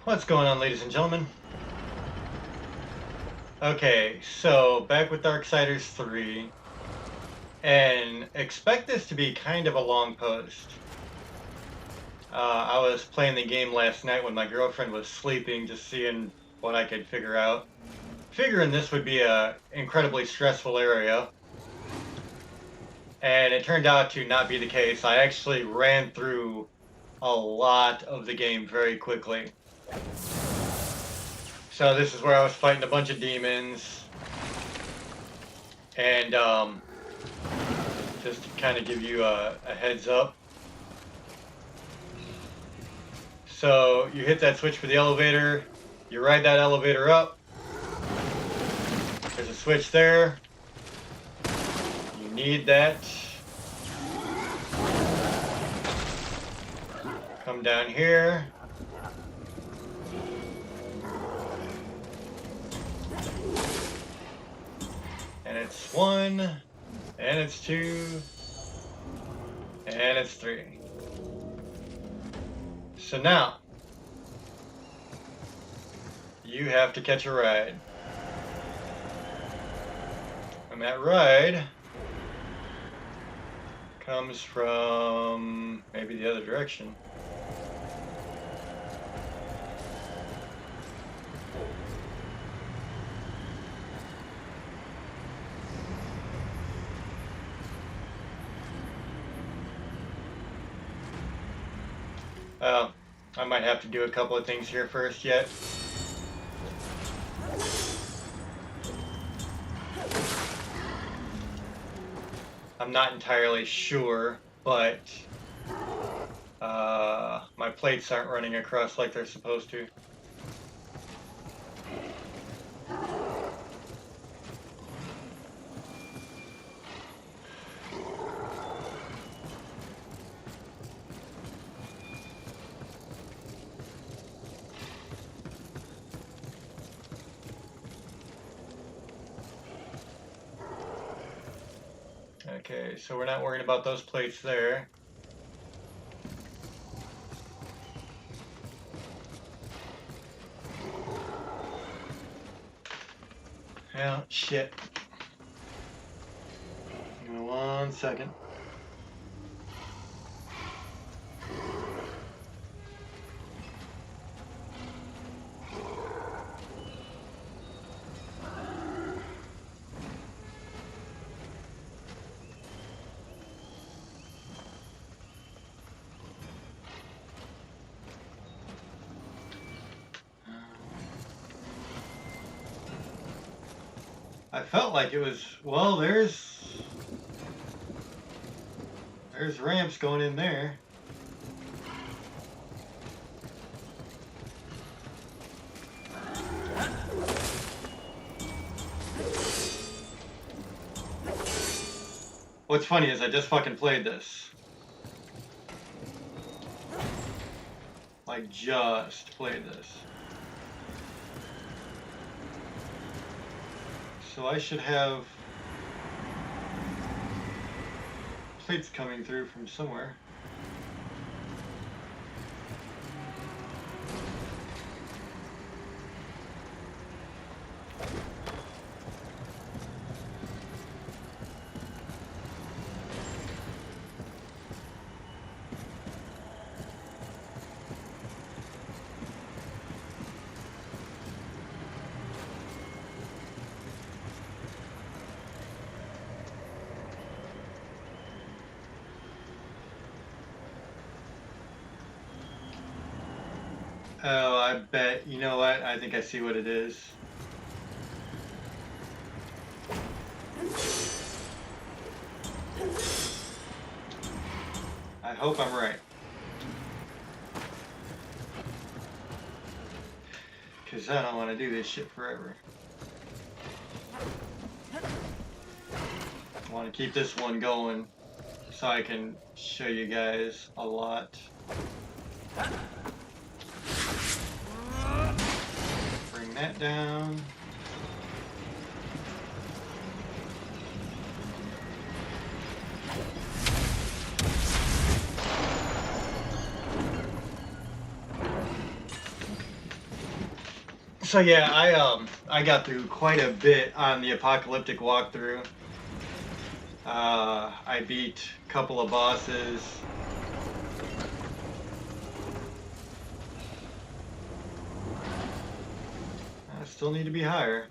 What's going on, ladies and gentlemen? Okay, so back with Darksiders 3, and expect this to be kind of a long post. I was playing the game last night when my girlfriend was sleeping, just seeing what I could figure out. Figuring this would be a incredibly stressful area, and it turned out to not be the case. I actually ran through a lot of the game very quickly. So this is where I was fighting a bunch of demons, and just to kind of give you a heads up. So you hit that switch for the elevator, you ride that elevator up, there's a switch there, you need that. Come down here. And it's 1, and it's 2, and it's 3. So now, you have to catch a ride. And that ride comes from maybe the other direction. I might have to do a couple of things here first yet. I'm not entirely sure, but my plates aren't running across like they're supposed to. Okay, so we're not worrying about those plates there. Yeah, shit. Give me 1 second. I felt like it was, well, there's ramps going in there. What's funny is I just fucking played this. Like, just played this. So I should have plates coming through from somewhere. Oh, I bet. You know what? I think I see what it is. I hope I'm right. Because I don't want to do this shit forever. I want to keep this one going so I can show you guys a lot. Bring that down. So yeah, I got through quite a bit on the apocalyptic walkthrough. I beat a couple of bosses. I still need to be higher.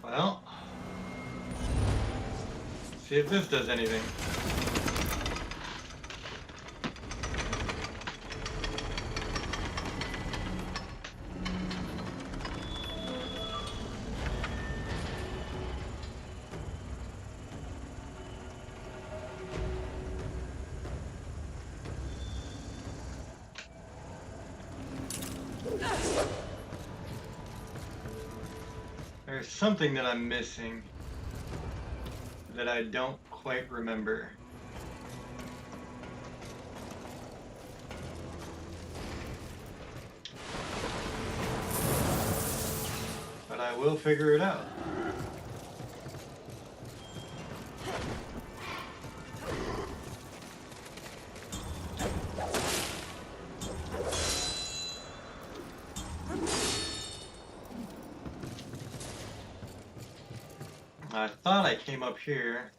Well, see if this does anything. There's something that I'm missing that I don't quite remember. But I will figure it out. I thought I came up here.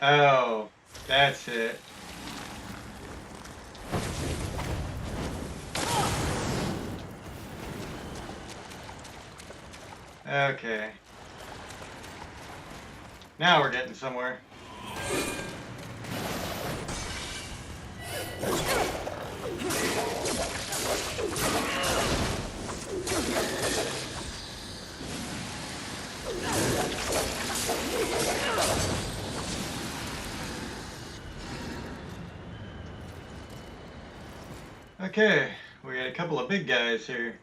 Oh, that's it. Okay. Now we're getting somewhere. Okay, we got a couple of big guys here.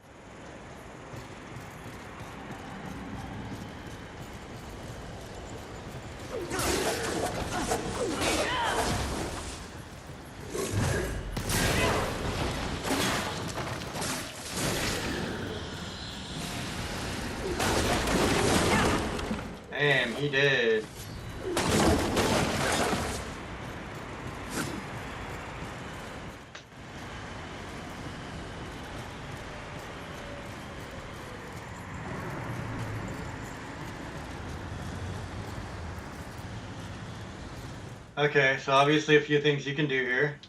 Damn, he did. Okay, so obviously a few things you can do here.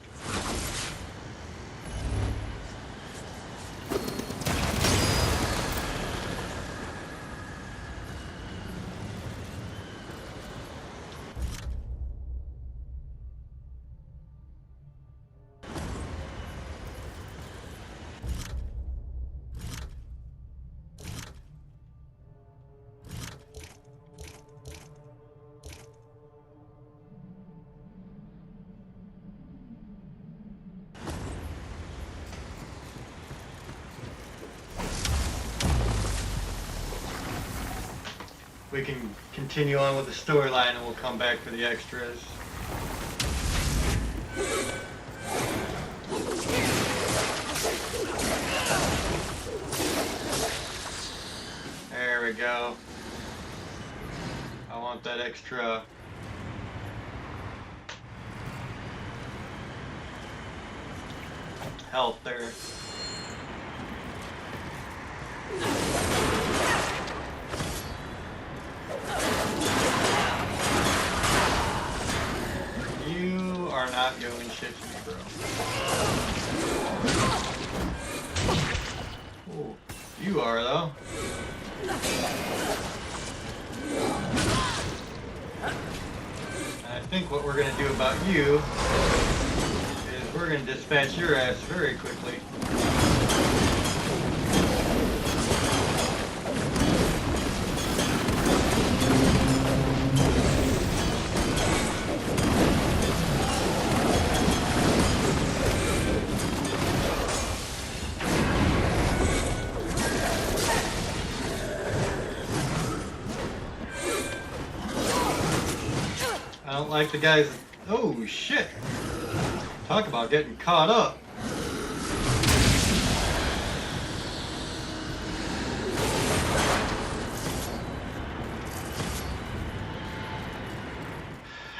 We can continue on with the storyline and we'll come back for the extras. There we go. I want that extra health there. You are not going shit to me, bro. Ooh, you are, though. And I think what we're going to do about you is we're going to dispatch your ass very quickly. don't like the guys. Oh shit! Talk about getting caught up.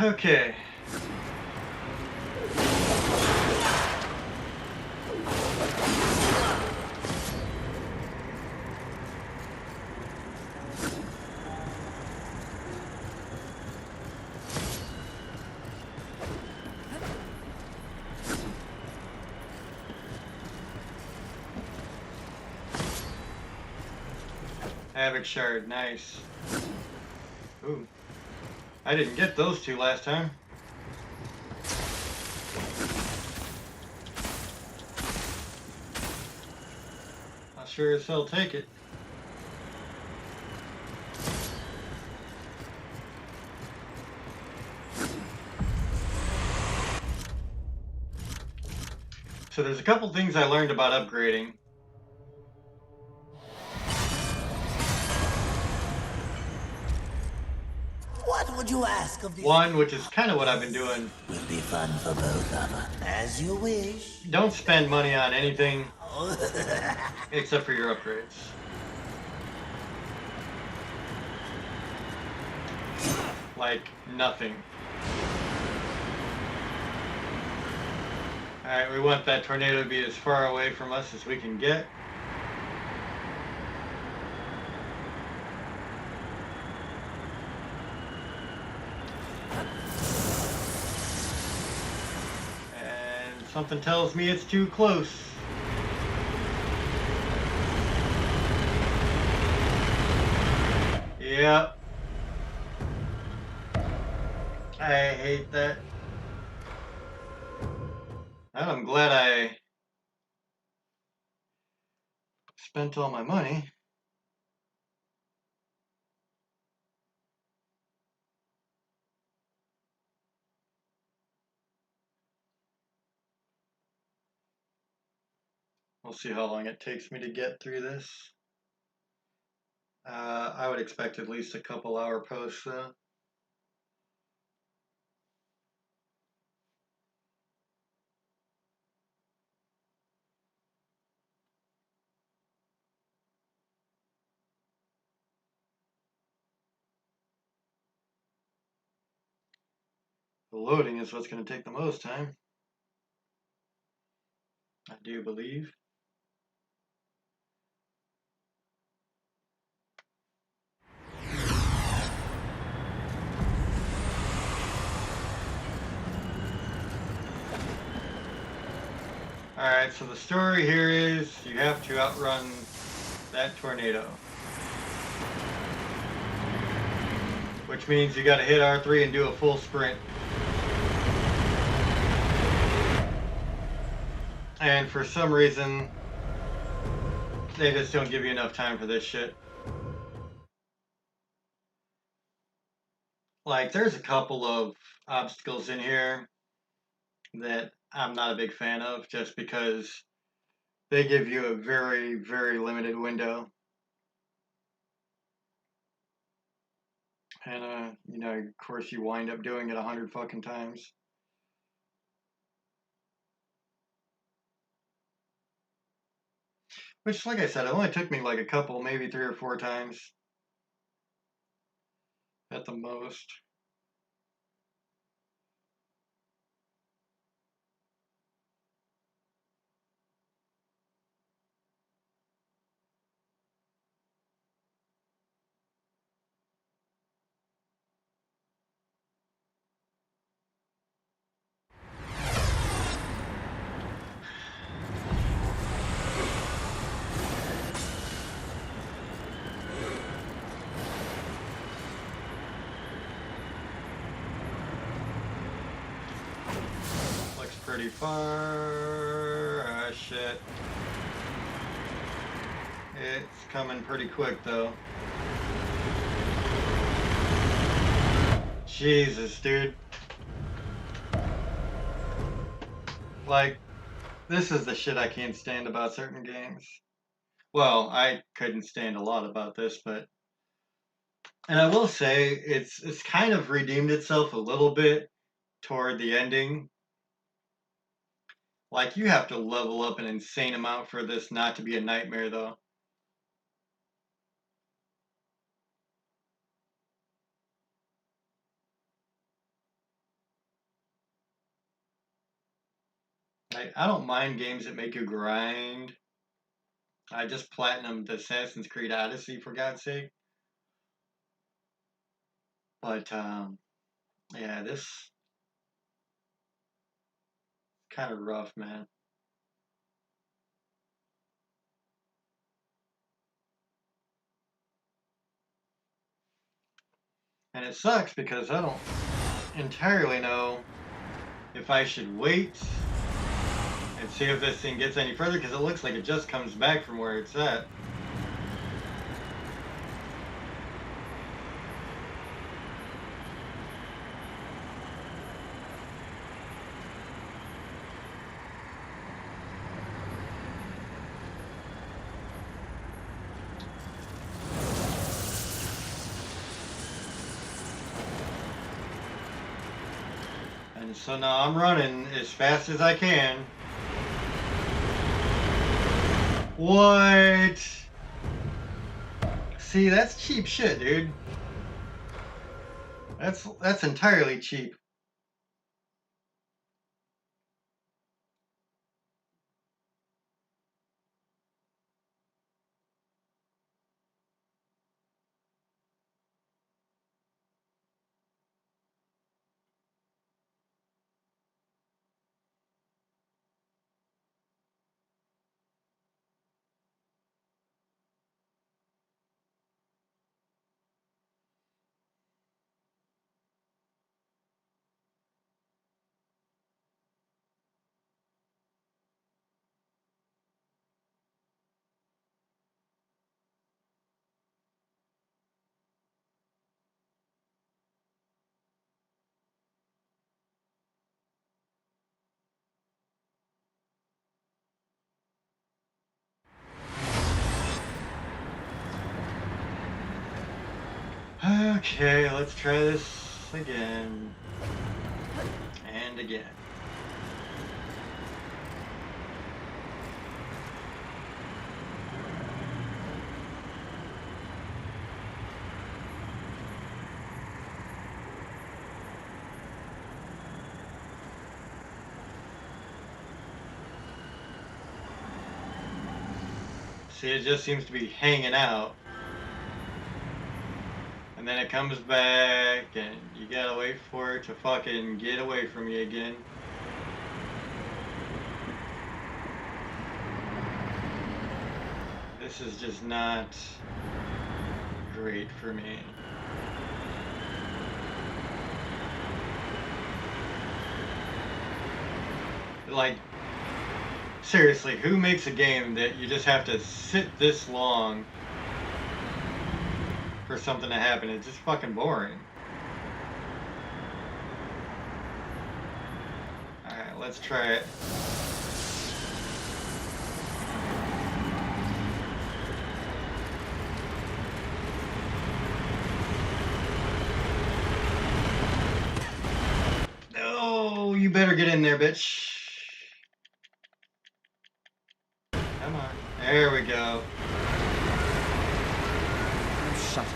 Okay. Havoc shard, nice. Ooh. I didn't get those two last time. I'll sure as hell take it. So there's a couple things I learned about upgrading. What would you ask of the One, which is kind of what I've been doing. Will be fun for both of us. As you wish. Don't spend money on anything except for your upgrades. Like nothing. Alright, we want that tornado to be as far away from us as we can get. And something tells me it's too close. Yep. I hate that. And I'm glad I spent all my money. We'll see how long it takes me to get through this. I would expect at least a couple hour posts though. The loading is what's going to take the most time, I do believe. Alright, so the story here is you have to outrun that tornado. Which means you gotta hit R3 and do a full sprint. And for some reason, they just don't give you enough time for this shit. Like, there's a couple of obstacles in here that I'm not a big fan of just because they give you a very, very limited window. And, you know, of course you wind up doing it 100 fucking times. Which, like I said, it only took me like a couple, maybe 3 or 4 times at the most. Pretty far. Ah, shit. It's coming pretty quick, though. Jesus, dude. Like, this is the shit I can't stand about certain games. Well, I couldn't stand a lot about this, but And I will say it's kind of redeemed itself a little bit toward the ending. Like you have to level up an insane amount for this not to be a nightmare though. Like I don't mind games that make you grind. I just platinumed Assassin's Creed Odyssey for God's sake. But yeah, this kind of rough, man. And it sucks because I don't entirely know if I should wait and see if this thing gets any further because it looks like it just comes back from where it's at. And so now I'm running as fast as I can. What? See, that's cheap shit, dude. That's entirely cheap. Okay, let's try this again. And again. See, it just seems to be hanging out. And then it comes back, and you gotta wait for it to fucking get away from you again. This is just not great for me. Like, seriously, who makes a game that you just have to sit this long for something to happen? It's just fucking boring. Alright, let's try it. Oh, you better get in there, bitch. Come on. There we go. Shut up.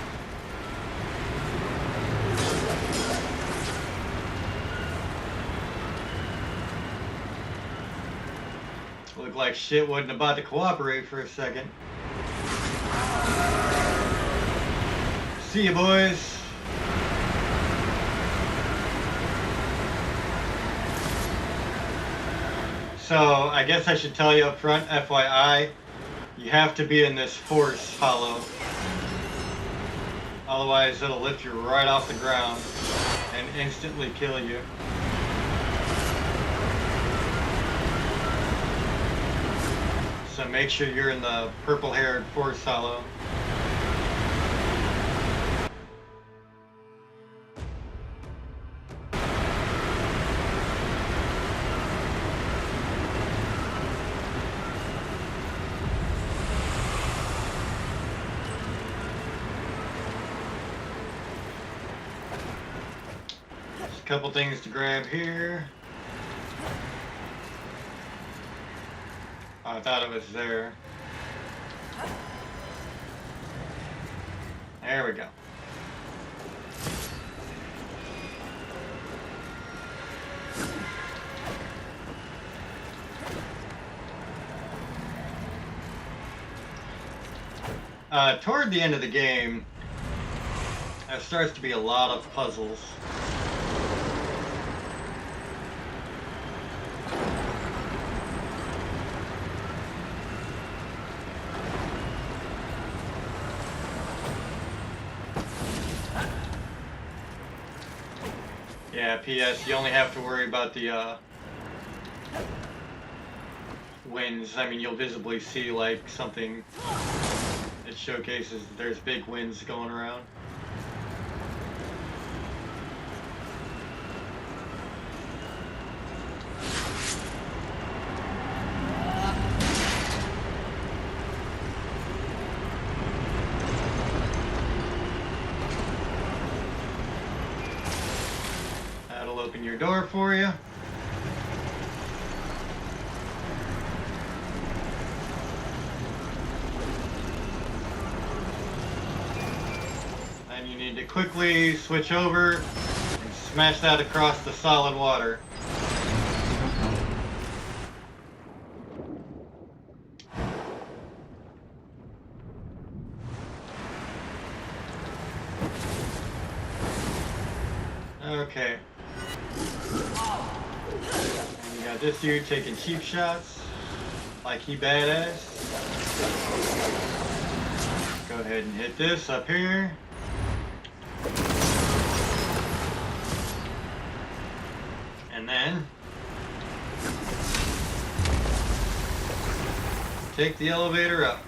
Looked like shit wasn't about to cooperate for a second. See you, boys. So, I guess I should tell you up front, FYI, you have to be in this force hollow. Otherwise, it'll lift you right off the ground and instantly kill you. So make sure you're in the purple-haired force hollow. a couple things to grab here. Oh, I thought it was there. There we go. Toward the end of the game, there starts to be a lot of puzzles. Yeah, P.S. You only have to worry about the winds. I mean, you'll visibly see like something that showcases that there's big winds going around. That'll open your door for you. And you need to quickly switch over and smash that across the solid water. Okay. And you got this dude taking cheap shots, like he badass. Go ahead and hit this up here. And then take the elevator up.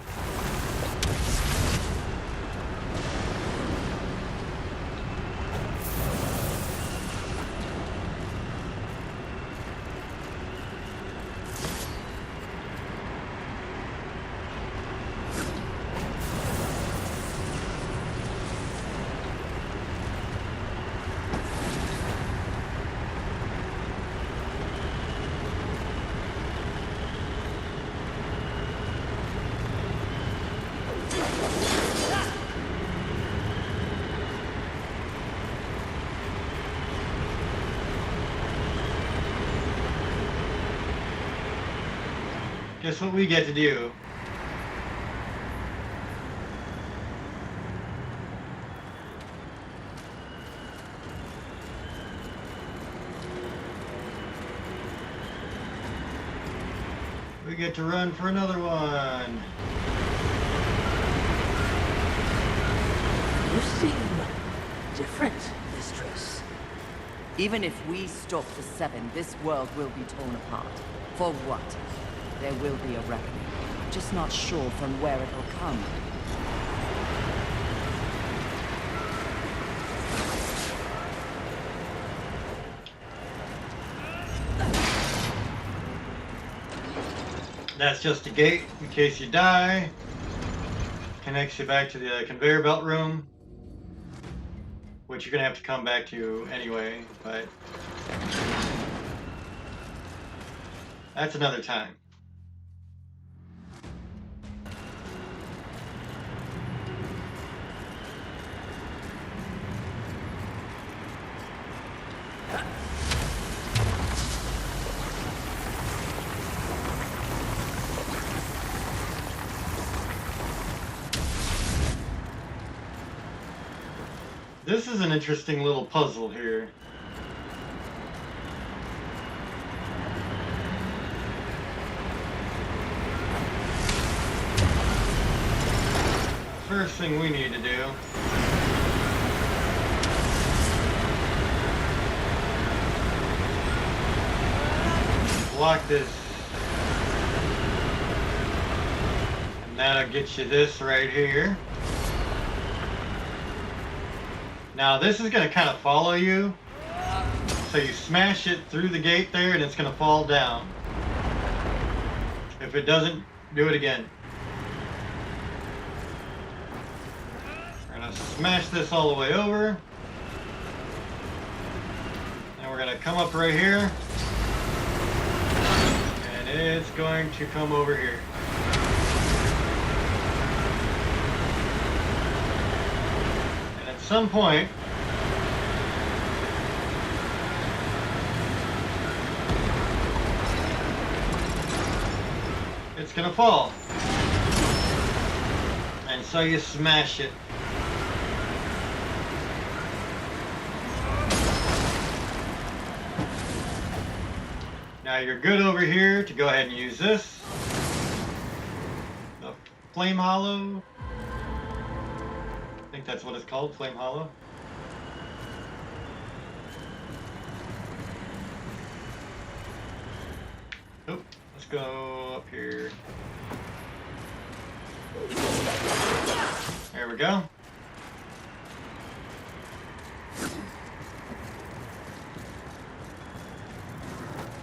Guess what we get to do? We get to run for another one. You seem different, mistress. Even if we stop the Seven, this world will be torn apart. For what? There will be a reckoning. I'm just not sure from where it'll come. That's just a gate in case you die. Connects you back to the conveyor belt room, which you're gonna have to come back to anyway, but that's another time. This is an interesting little puzzle here. First thing we need to do block this, and that'll get you this right here. Now this is going to kind of follow you, so you smash it through the gate there and it's going to fall down. If it doesn't, do it again. We're going to smash this all the way over. we're going to come up right here. And it's going to come over here. And at some point, it's going to fall. And so you smash it. Now you're good over here to go ahead and use this. The Flame Hollow. I think that's what it's called, Flame Hollow. Oh, let's go up here. There we go.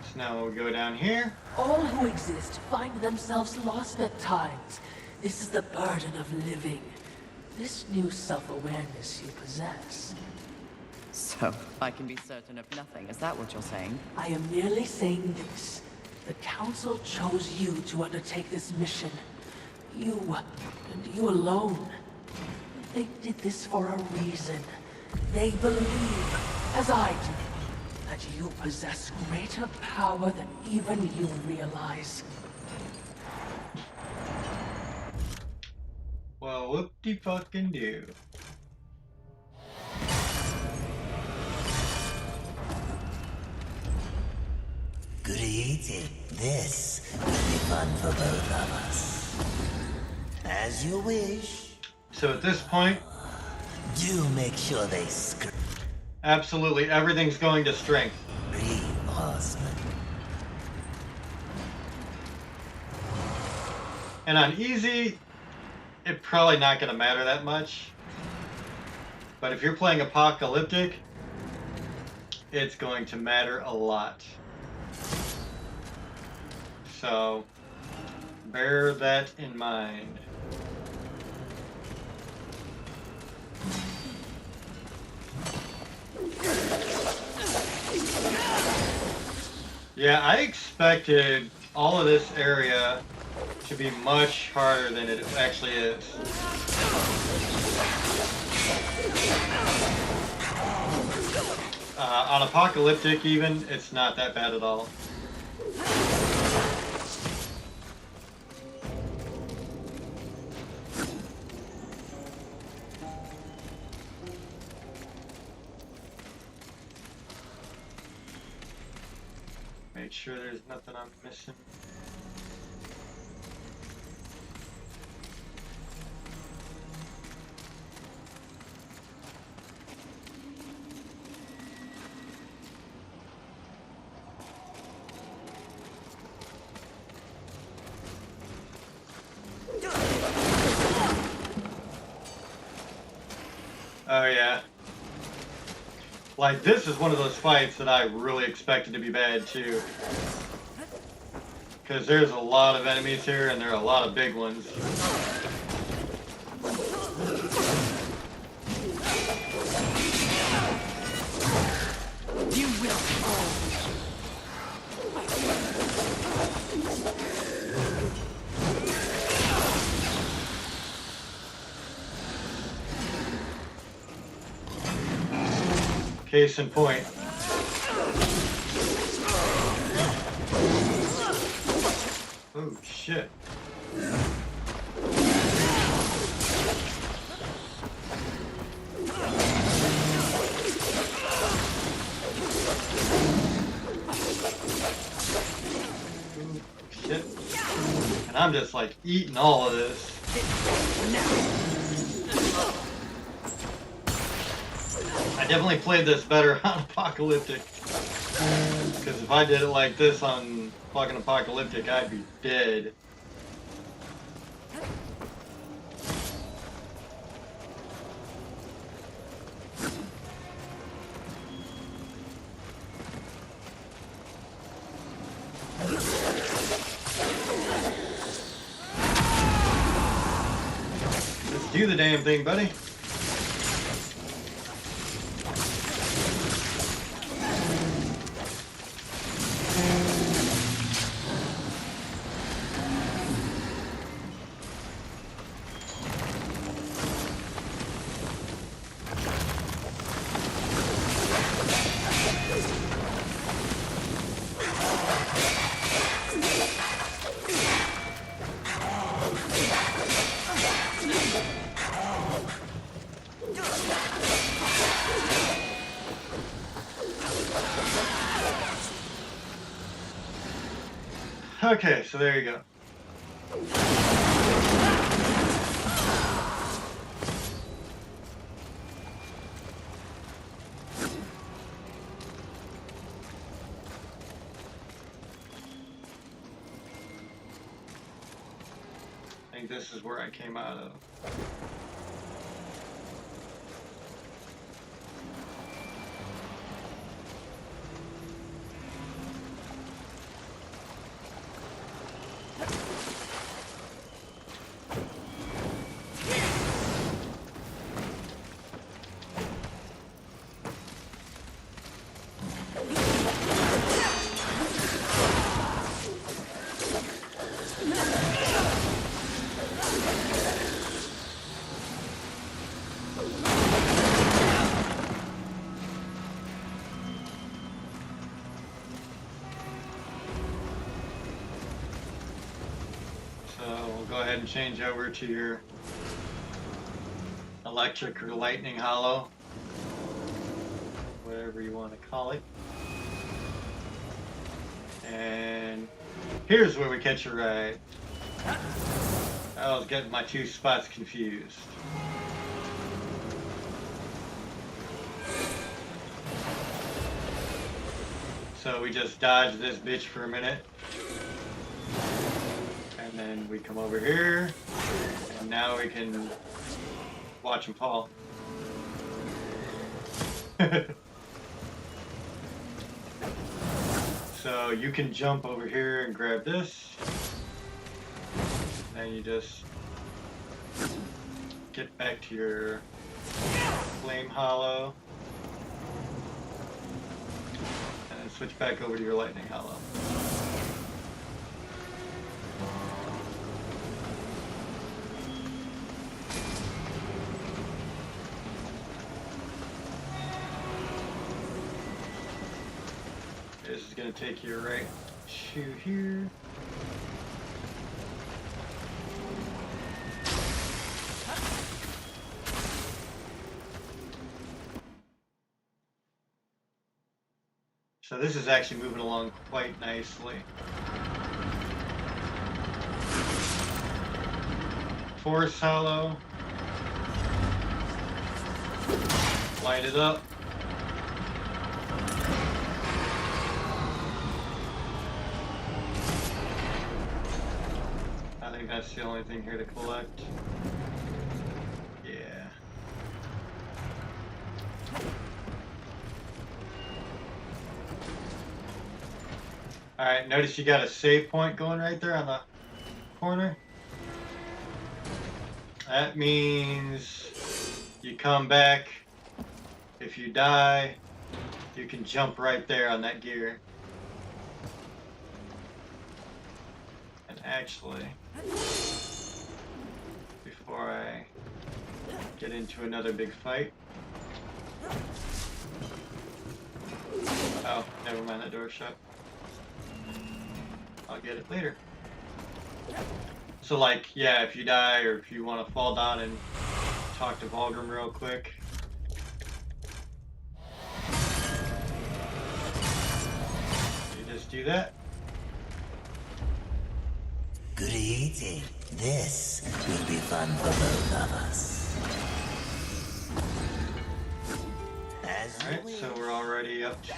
So now we'll go down here. All who exist find themselves lost at times. This is the burden of living. This new self-awareness you possess. So, I can be certain of nothing. Is that what you're saying? I am merely saying this. The Council chose you to undertake this mission. You, and you alone. They did this for a reason. They believe, as I do, that you possess greater power than even you realize. Well, whoop-de-fucking-do. Greeting. This will be fun for both of us. As you wish. So at this point, Do make sure they scream. absolutely everything's going to strength. Reinforcement. And on easy, it's probably not going to matter that much. But if you're playing apocalyptic, it's going to matter a lot. So, bear that in mind. Yeah, I expected all of this area to be much harder than it actually is. On apocalyptic even, it's not that bad at all. Make sure there's nothing I'm missing. Oh yeah. Like, this is one of those fights that I really expected to be bad too. Because there's a lot of enemies here and there are a lot of big ones. You will fall. Case in point. Oh shit. Shit. And I'm just like eating all of this. I definitely played this better on Apocalyptic. Because if I did it like this on fucking Apocalyptic, I'd be dead. Let's do the damn thing, buddy. Okay, so there you go. I think this is where I came out of. So we'll go ahead and change over to your electric or lightning hollow, whatever you want to call it. And here's where we catch a ride. I was getting my two spots confused. So we just dodge this bitch for a minute. And then we come over here. And now we can watch him fall. So you can jump over here and grab this. And you just get back to your flame hollow. And then switch back over to your lightning hollow. This is going to take you right to here. So this is actually moving along quite nicely. Force hollow. Light it up. I think that's the only thing here to collect. Yeah. Alright, notice you got a save point going right there on the corner. That means you come back. If you die, you can jump right there on that gear. And actually, before I get into another big fight. Oh, never mind, that door's shut. I'll get it later. So like, yeah, if you die or if you want to fall down and talk to Vulgrim real quick. You just do that. Good eating. This will be fun for both of us. Alright, so we're already up to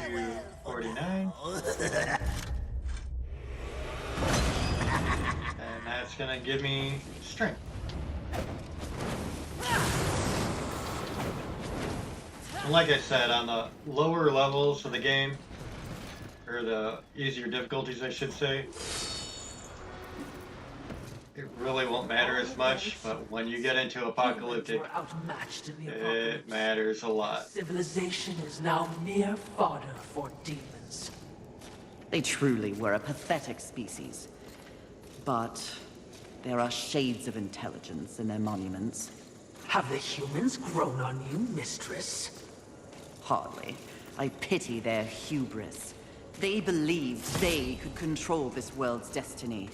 49. And that's gonna give me strength. And like I said, on the lower levels of the game, or the easier difficulties I should say, it really won't matter as much, but when you get into apocalyptic, Humans were outmatched in the it apocalypse. matters a lot. Civilization is now mere fodder for demons. They truly were a pathetic species. But there are shades of intelligence in their monuments. Have the humans grown on you, mistress? Hardly. I pity their hubris. They believed they could control this world's destiny.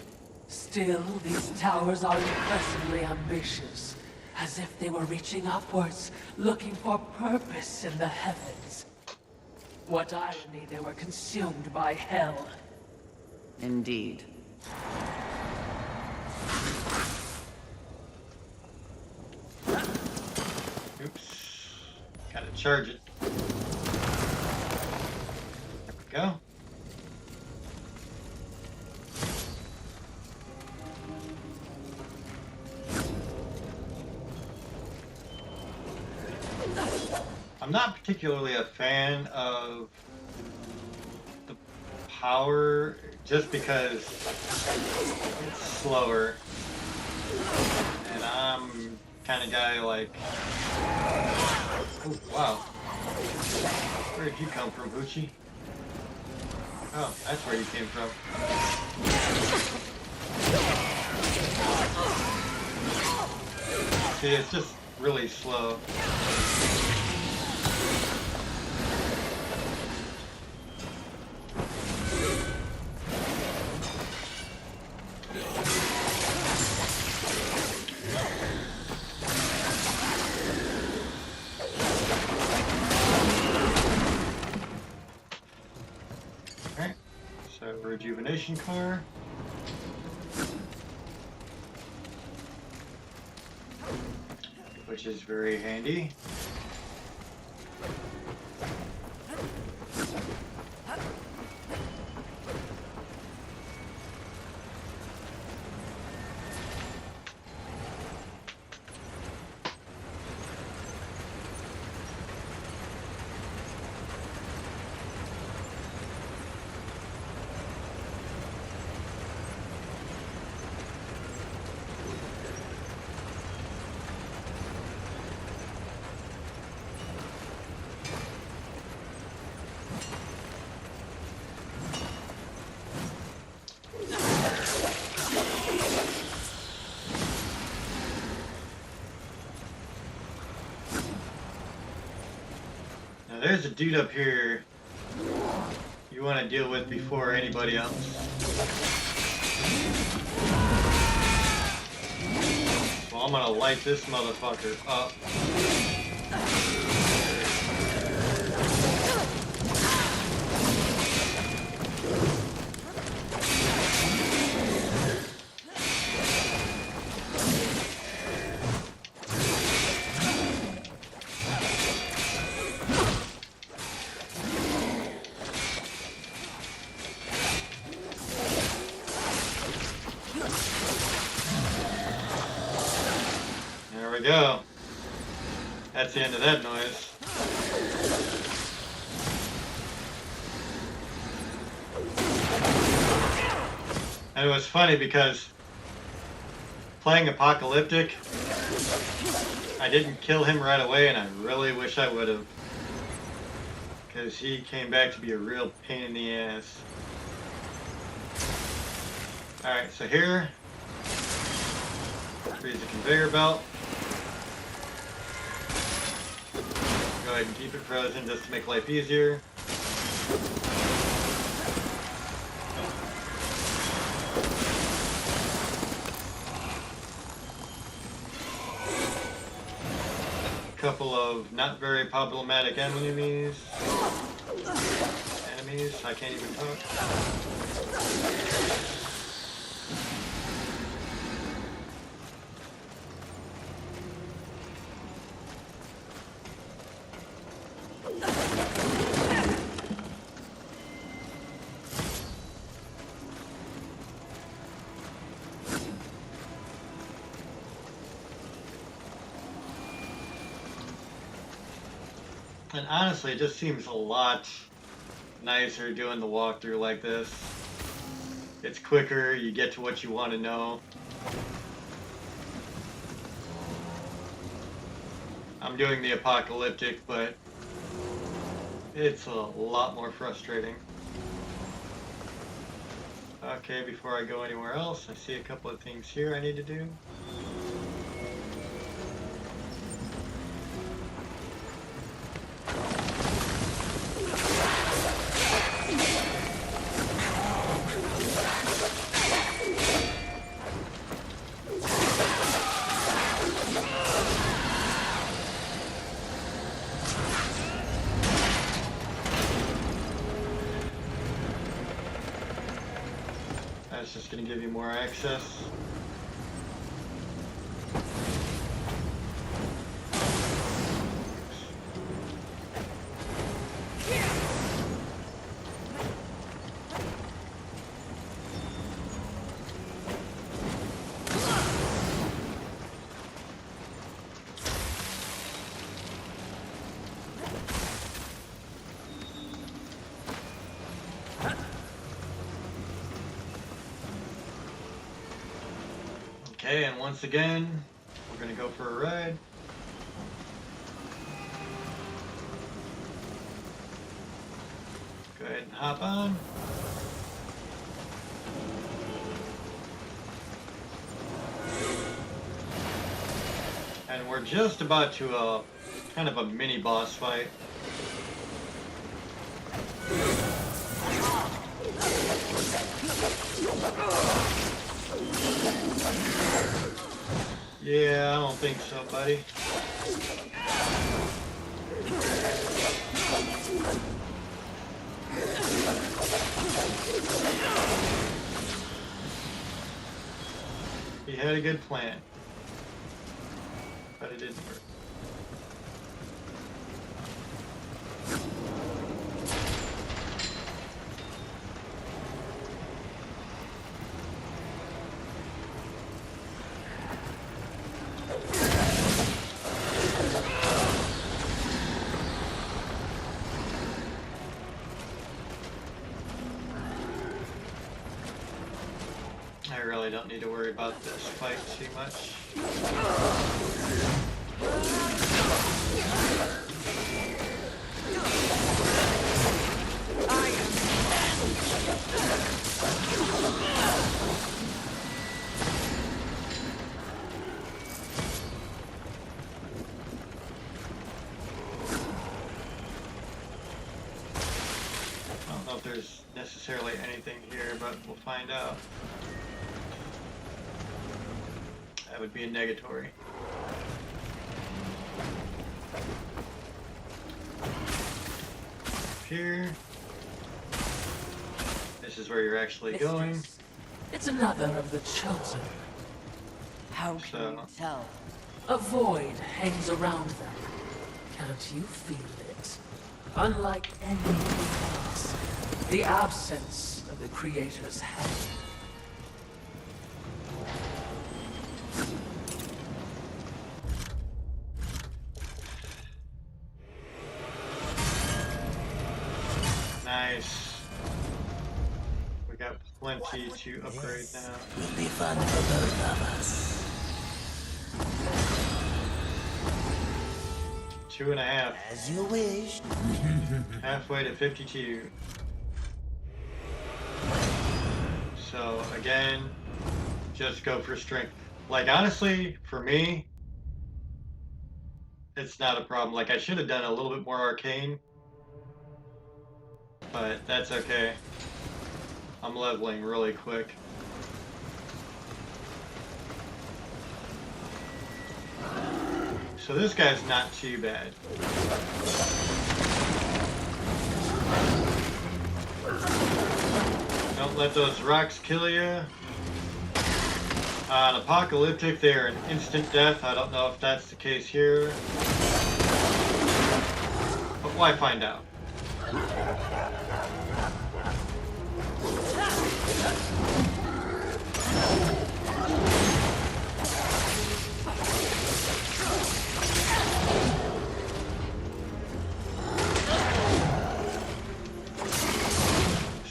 Still, these towers are impressively ambitious. as if they were reaching upwards, looking for purpose in the heavens. What irony they were consumed by hell. Indeed. Oops. Gotta charge it. There we go. I'm not particularly a fan of the power just because it's slower. And I'm kind of guy like, oh wow, where did you come from, Bucci? Oh, that's where you came from. See, it's just really slow. Rejuvenation core. Which is very handy. There's a dude up here you want to deal with before anybody else. Well, I'm gonna light this motherfucker up. There we go. That's the end of that noise. And it was funny because playing Apocalyptic, I didn't kill him right away, and I really wish I would have. Because he came back to be a real pain in the ass. Alright, so here, freeze the conveyor belt. Go ahead and keep it frozen just to make life easier. A couple of not very problematic enemies. I can't even talk. And honestly, it just seems a lot nicer doing the walkthrough like this. It's quicker, you get to what you want to know. I'm doing the Apocalyptic, but it's a lot more frustrating. Okay, before I go anywhere else, I see a couple of things here I need to do. That's just gonna give you more access. Okay, and once again, we're gonna go for a ride. Go ahead and hop on. And we're just about to kind of a mini boss fight. Yeah, I don't think so, buddy. He had a good plan, but it didn't work. I really don't need to worry about this fight too much. I don't know if there's necessarily anything here, but we'll find out. That would be a negatory. Here. This is where you're actually going. It's another of the chosen. How can you tell? A void hangs around them. Can't you feel it? Unlike anything else, the absence of the Creator's hand. Nice. We got plenty to upgrade now. Will be fun for both of us. 2.5. As you wish. Halfway to 52. So again, just go for strength. Like honestly, for me, it's not a problem. Like I should have done a little bit more arcane, but that's okay. I'm leveling really quick. So this guy's not too bad. Don't let those rocks kill you. On Apocalyptic, they're an instant death. I don't know if that's the case here. But why find out?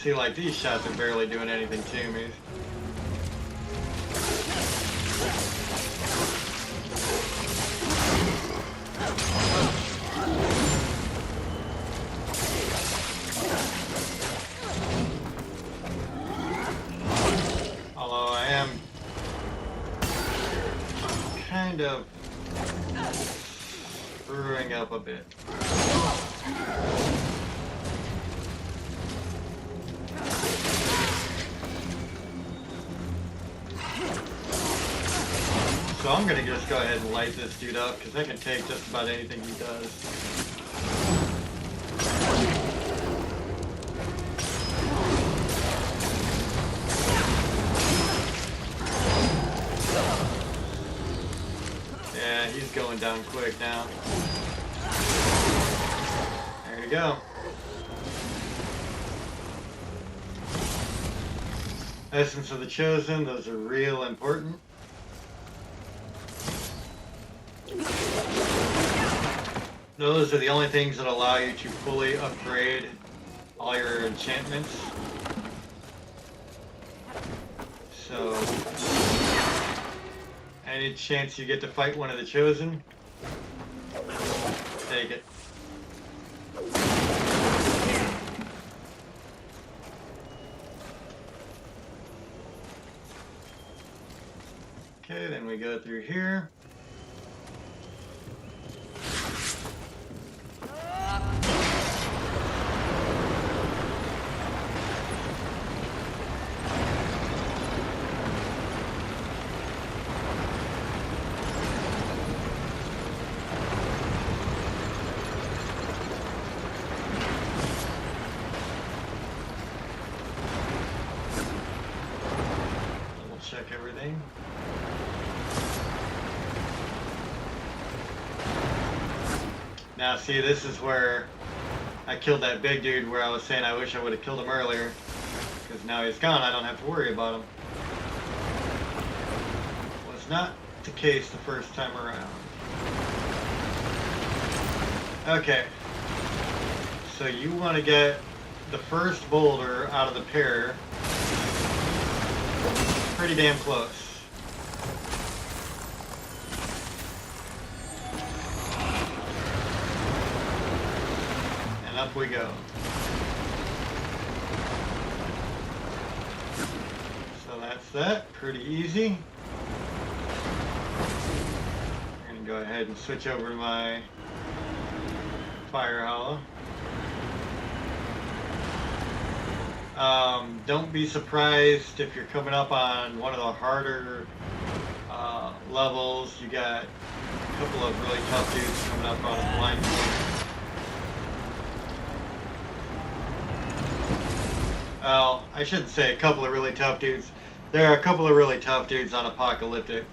See, like, these shots are barely doing anything to me. Although I am kind of screwing up a bit. So I'm gonna just go ahead and light this dude up because I can take just about anything he does. going down quick now. There you go. Essence of the Chosen, those are real important. Those are the only things that allow you to fully upgrade all your enchantments. So, any chance you get to fight one of the Chosen, take it. Okay, then we go through here. Check everything. Now see, this is where I killed that big dude where I was saying I wish I would have killed him earlier. Because now he's gone, I don't have to worry about him. Was not the case the first time around. Okay. So you want to get the first boulder out of the pair. Pretty damn close. And up we go. So that's that. Pretty easy. I'm going to go ahead and switch over to my Fire Hollow. Don't be surprised if you're coming up on one of the harder levels. You got a couple of really tough dudes coming up on a blind point. Well, I shouldn't say a couple of really tough dudes. There are a couple of really tough dudes on Apocalyptic.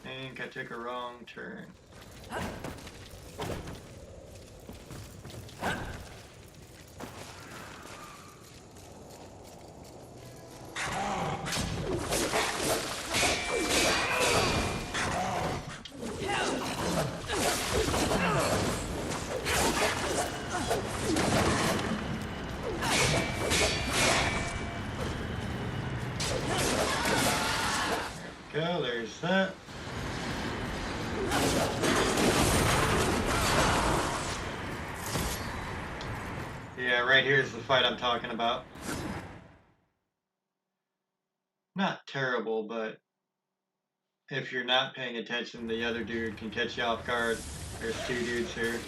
I think I took a wrong turn. Go, there's that. Yeah, right here's the fight I'm talking about. Not terrible, but if you're not paying attention, the other dude can catch you off guard. There's two dudes here.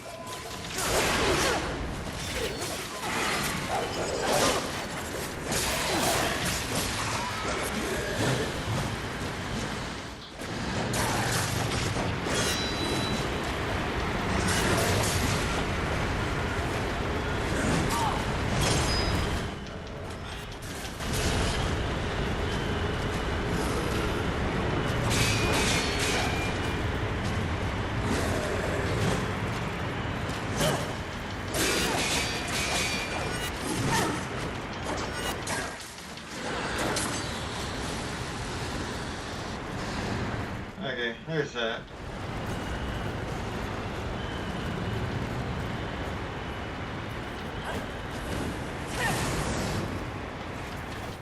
Okay, there's that.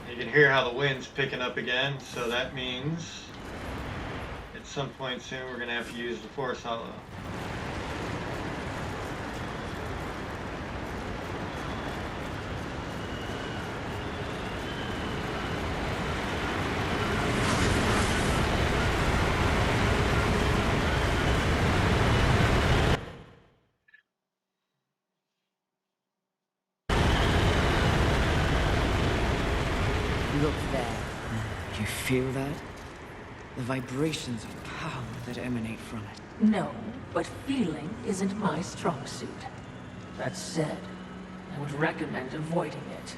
You can hear how the wind's picking up again, so that means at some point soon we're going to have to use the Force Hollow. feel that? The vibrations of power that emanate from it. No, but feeling isn't my strong suit. That said, I would recommend avoiding it.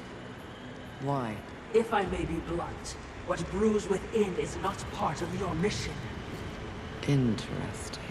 Why? If I may be blunt, what brews within is not part of your mission. Interesting.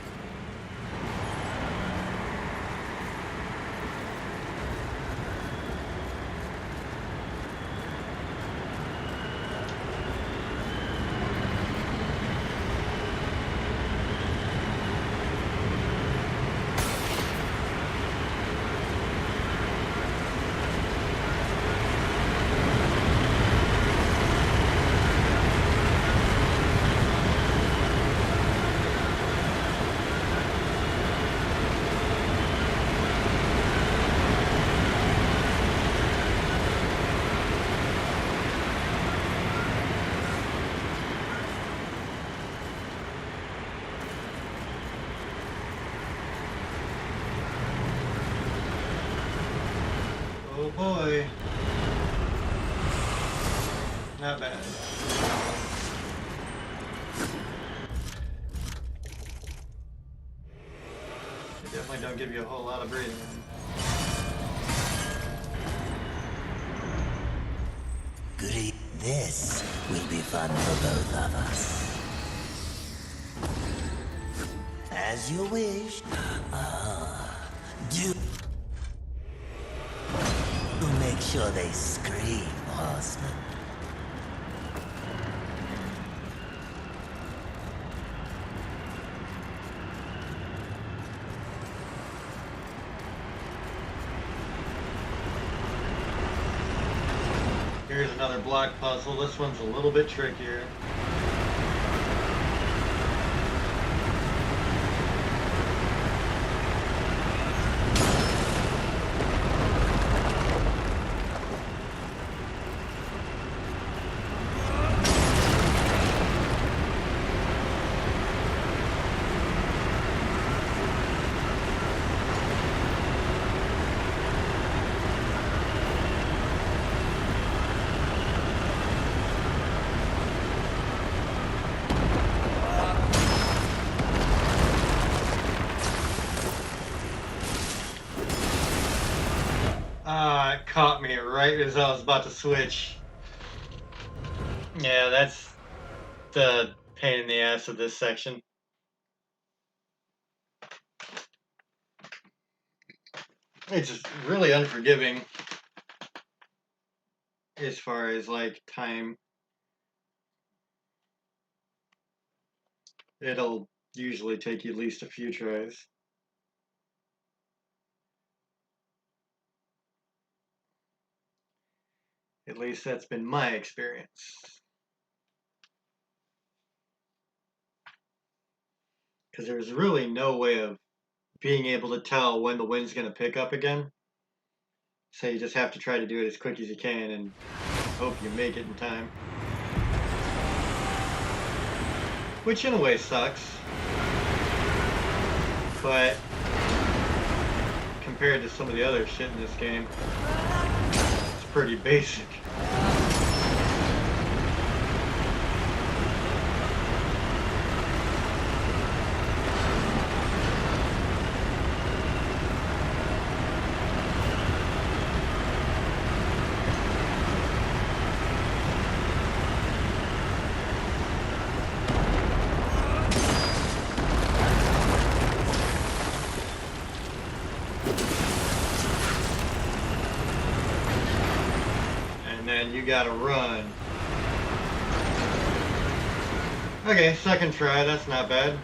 Oh boy. Not bad. They definitely don't give you a whole lot of breathing room. Goody. This will be fun for both of us. As you wish. Do make sure they scream, horseman. Here's another block puzzle. This one's a little bit trickier. Ah, it caught me right as I was about to switch. Yeah, that's the pain in the ass of this section. It's just really unforgiving as far as like time. It'll usually take you at least a few tries. At least that's been my experience. Because there's really no way of being able to tell when the wind's going to pick up again. So you just have to try to do it as quick as you can and hope you make it in time. Which in a way sucks. But compared to some of the other shit in this game, it's pretty basic. You gotta run. Okay, second try, that's not bad.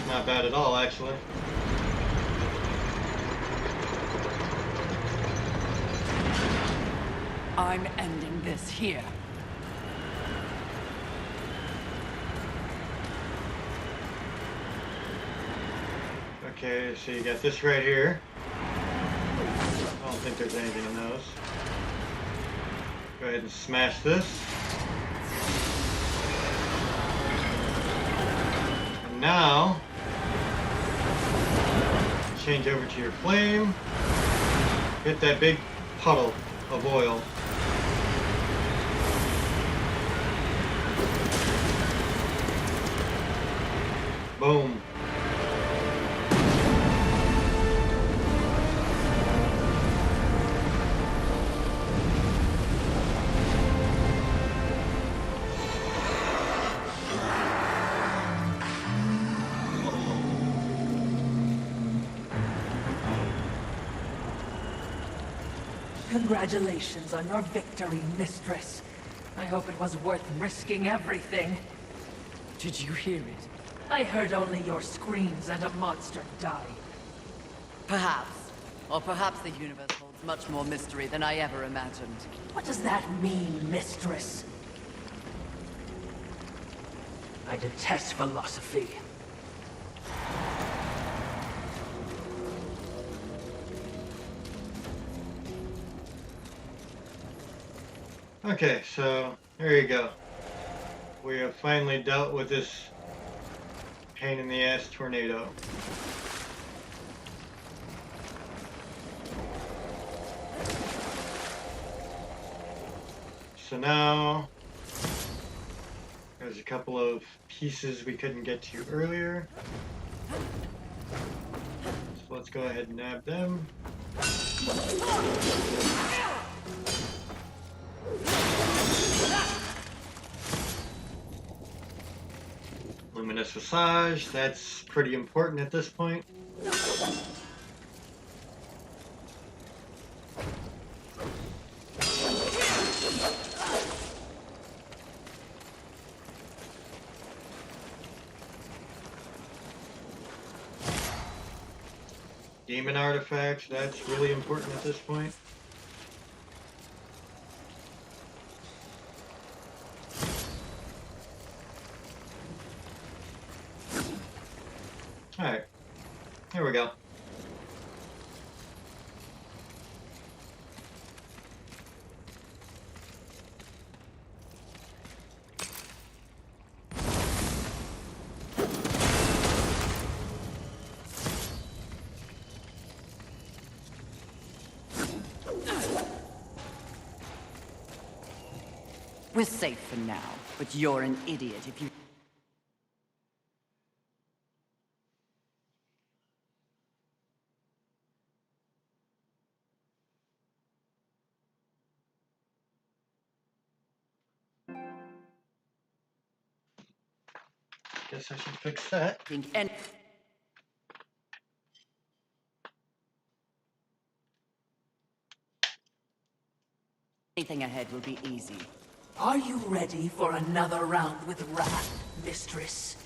Not bad at all, actually. I'm ending this here. Okay, so you got this right here. I don't think there's anything in those. Go ahead and smash this. And now, change over to your flame. Hit that big puddle of oil. Boom. Congratulations on your victory, Mistress. I hope it was worth risking everything. Did you hear it? I heard only your screams and a monster die. Perhaps. Or perhaps the universe holds much more mystery than I ever imagined. What does that mean, Mistress? I detest philosophy. Okay, so there you go. We have finally dealt with this pain in the ass tornado. So now there's a couple of pieces we couldn't get to earlier. So let's go ahead and nab them. Luminous Visage, that's pretty important at this point. Demon Artifact, that's really important at this point. Alright, here we go. We're safe for now, but you're an idiot if you... Guess I should fix that. think anything ahead will be easy. Are you ready for another round with Wrath, Mistress?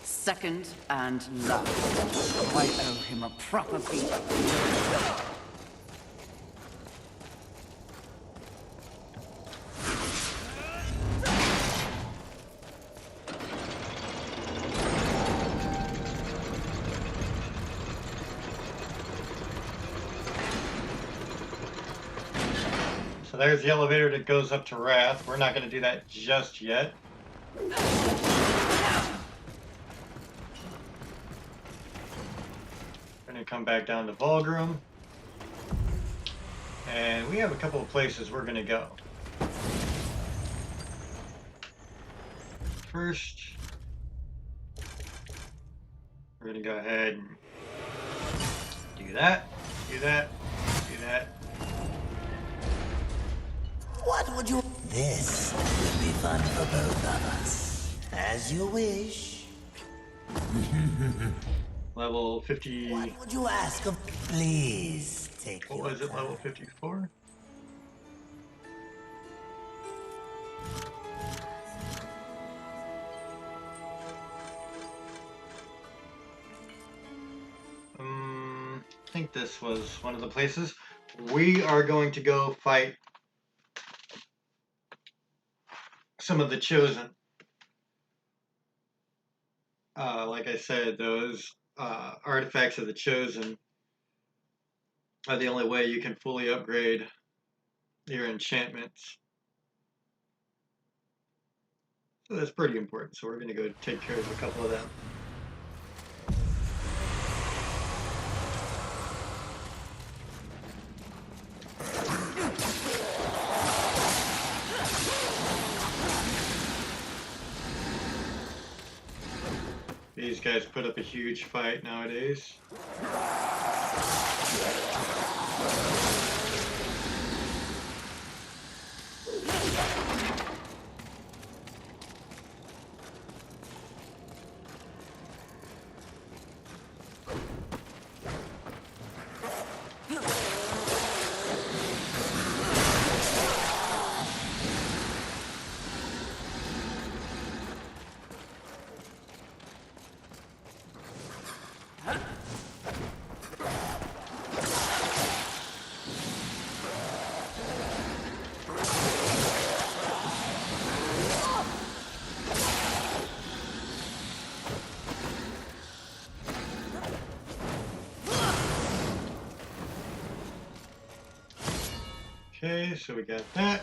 Second and last. I owe him a proper beating. So there's the elevator that goes up to Wrath. We're not going to do that just yet. We're going to come back down to Vulgrim. And we have a couple of places we're going to go. First, we're going to go ahead and do that, do that, do that. What would you... This will be fun for both of us. As you wish. Level 50... What would you ask of... Please, take What your was it, time. level 54? I think this was one of the places. We are going to go fight some of the Chosen. Like I said, those artifacts of the Chosen are the only way you can fully upgrade your enchantments. So that's pretty important. So we're going to go take care of a couple of them. these guys put up a huge fight nowadays. Okay, so we got that.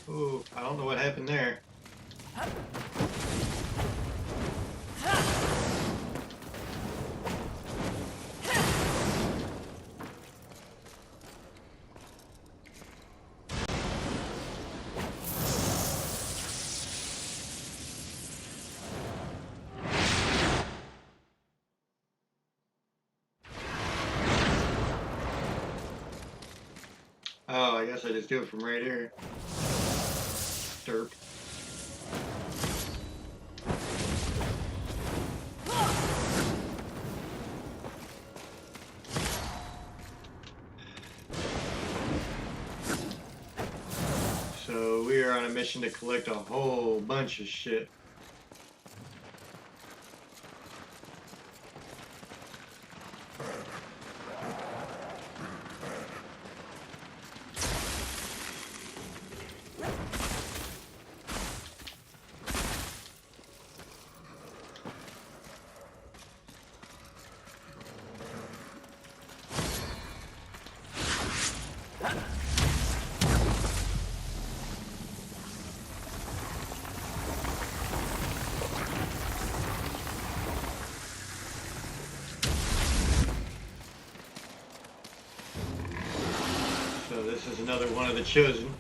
Ooh, I don't know what happened there. Oh, I guess I just do it from right here. Derp. So we are on a mission to collect a whole bunch of shit. So this is another one of the chosen.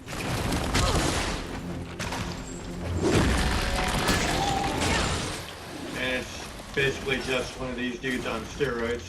And it's basically just one of these dudes on steroids.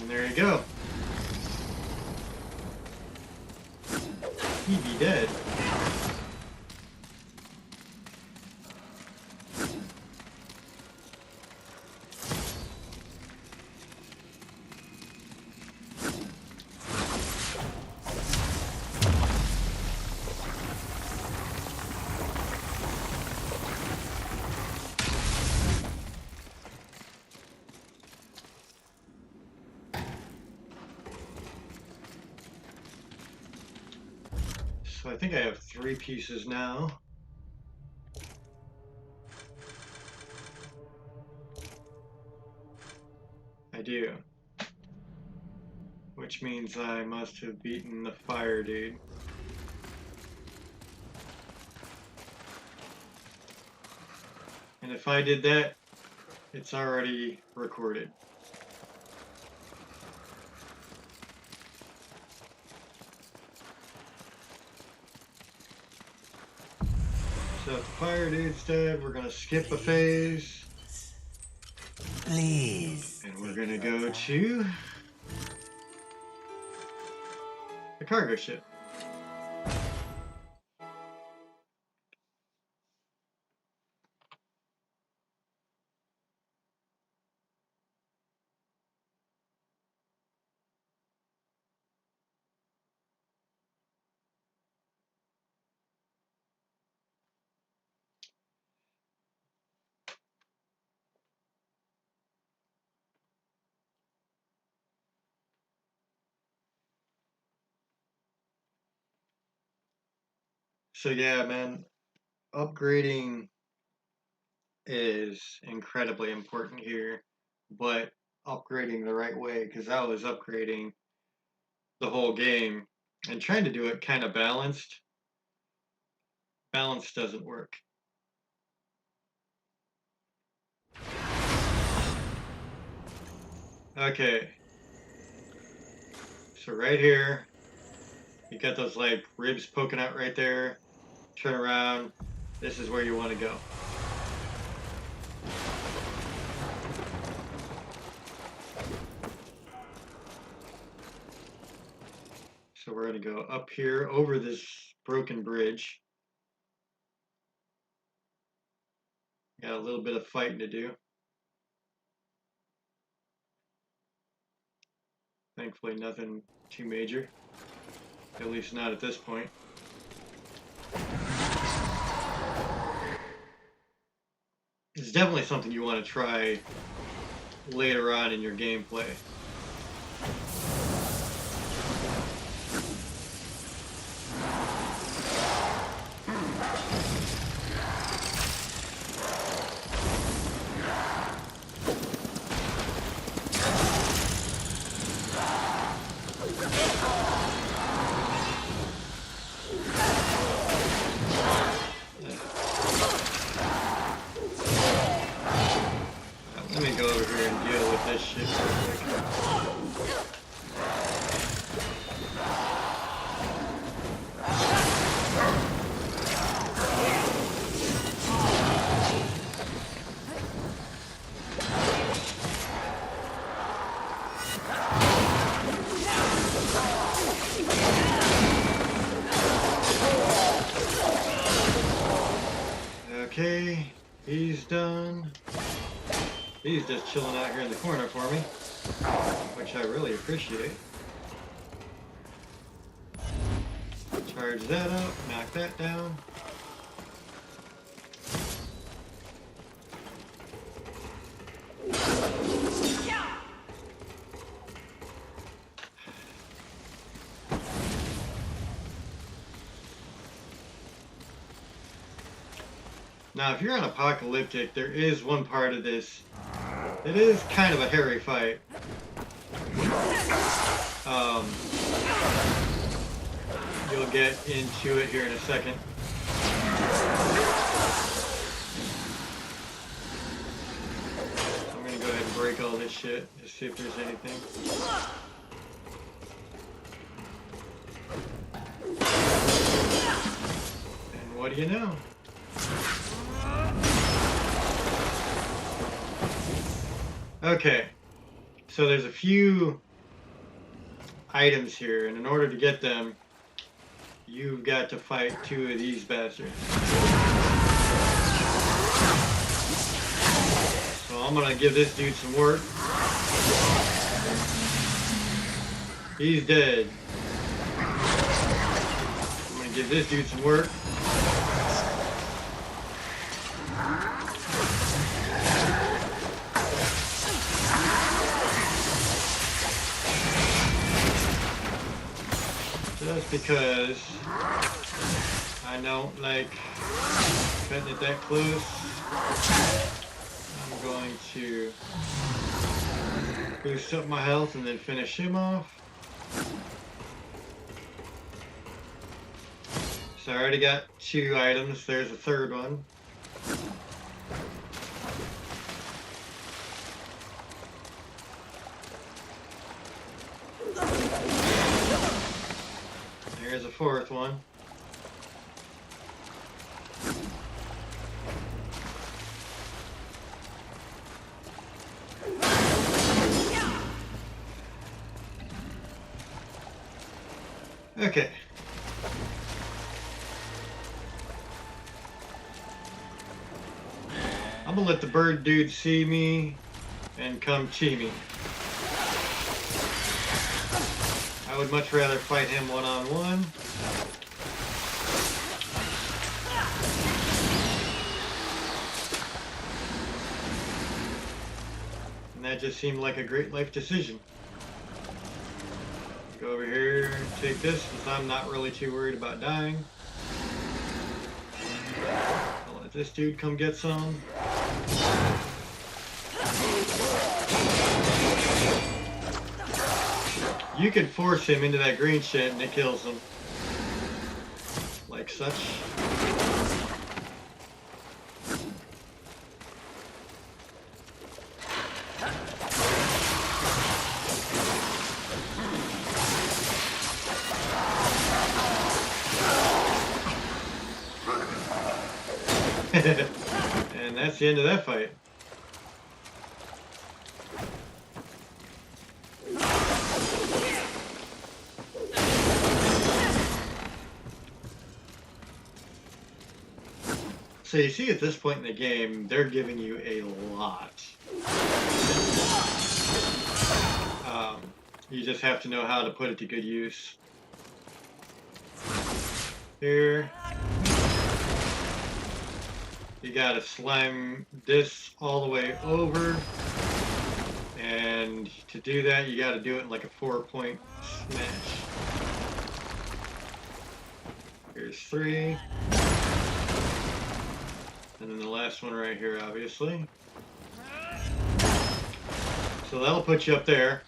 There you go. He'd be dead. So I think I have 3 pieces now. I do. Which means I must have beaten the fire dude. And if I did that, it's already recorded. So if the fire dude's dead, we're gonna skip a phase. Please. And we're gonna go to the cargo ship. So yeah, man, upgrading is incredibly important here, but upgrading the right way, because I was upgrading the whole game and trying to do it kind of balanced. Balance doesn't work. Okay, so right here, you got those like ribs poking out right there. Turn around. This is where you want to go. So we're going to go up here over this broken bridge. Got a little bit of fighting to do. Thankfully, nothing too major. At least not at this point. It's definitely something you want to try later on in your gameplay. Let me go over here and deal with this shit real quick. Okay, he's done. He's just chilling out here in the corner for me, which I really appreciate. Charge that up, knock that down. Now, if you're on Apocalyptic, there is one part of this. It is kind of a hairy fight. You'll get into it here in a second. I'm gonna go ahead and break all this shit, just see if there's anything. And what do you know? Okay, so there's a few items here, and in order to get them, you've got to fight two of these bastards. So I'm gonna give this dude some work. He's dead. I'm gonna give this dude some work. Just because I don't like cutting it that close, I'm going to boost up my health and then finish him off. So I already got 2 items, there's a third one. Here's a 4th one. Okay. I'm gonna let the bird dude see me and come chee me. I would much rather fight him one-on-one. And that just seemed like a great life decision. Go over here, take this, since I'm not really too worried about dying. I'll let this dude come get some. You can force him into that green shit and it kills him. Like such. And that's the end of that fight. So you see at this point in the game, they're giving you a lot. You just have to know how to put it to good use. Here. You gotta slam this all the way over. And to do that, you gotta do it in like a 4-point smash. Here's 3. And then the last one right here, obviously. So that'll put you up there.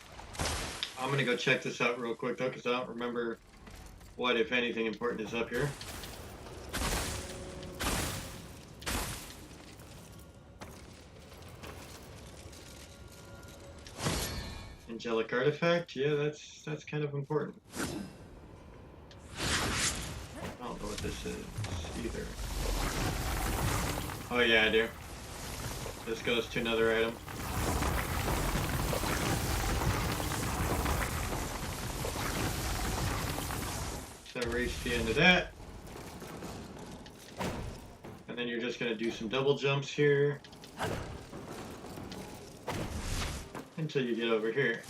I'm gonna go check this out real quick though, because I don't remember what, if anything, important is up here. Angelic artifact, yeah, that's kind of important. I don't know what this is either. Oh yeah, I do. This goes to another item. So reach the end of that. And then you're just gonna do some double jumps here. Until you get over here.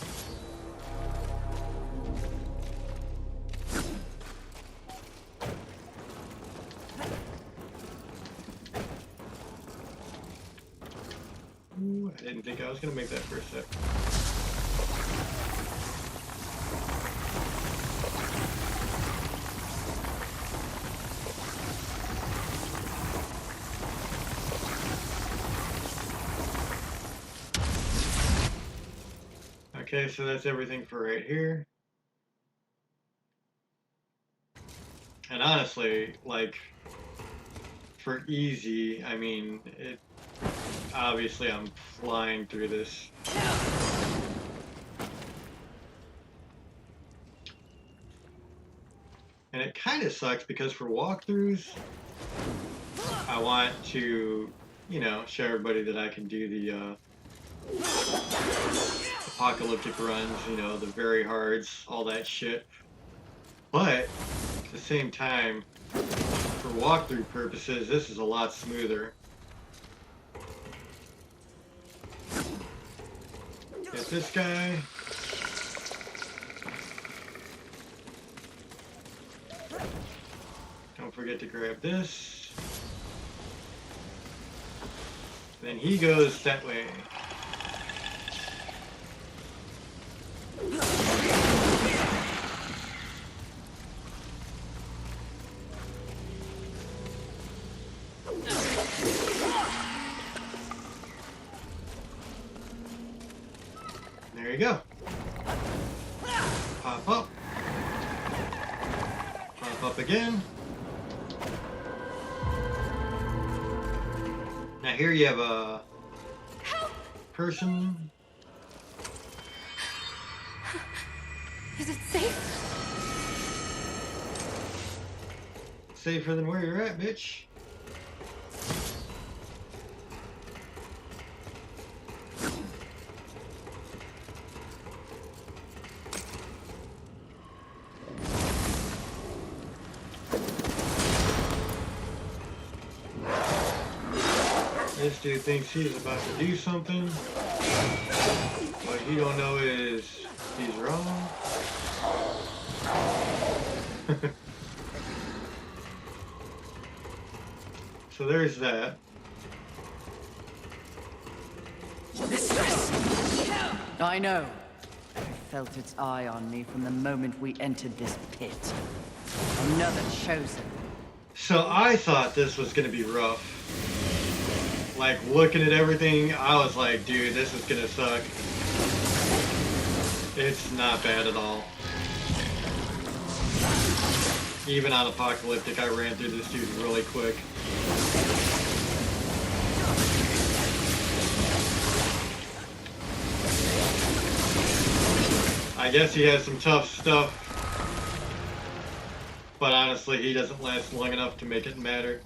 Ooh, I didn't think I was gonna make that for a sec. Okay, so that's everything for right here. And honestly, like, for easy, I mean, obviously I'm flying through this. And it kind of sucks because for walkthroughs, I want to, you know, show everybody that I can do the apocalyptic runs, you know, the very hards, all that shit. But at the same time, for walkthrough purposes, this is a lot smoother. Get this guy. Don't forget to grab this. Then he goes that way. There you go. Pop up. Pop up again. Now here you have a person. Is it safe? Safer than where you're at, bitch. This dude thinks he's about to do something. What he don't know is he's wrong. So there's that. I know. I felt its eye on me from the moment we entered this pit. Another chosen. So I thought this was gonna be rough. Like, looking at everything, I was like, dude, this is gonna suck. It's not bad at all. Even on Apocalyptic, I ran through this dude really quick. I guess he has some tough stuff, but honestly, he doesn't last long enough to make it matter.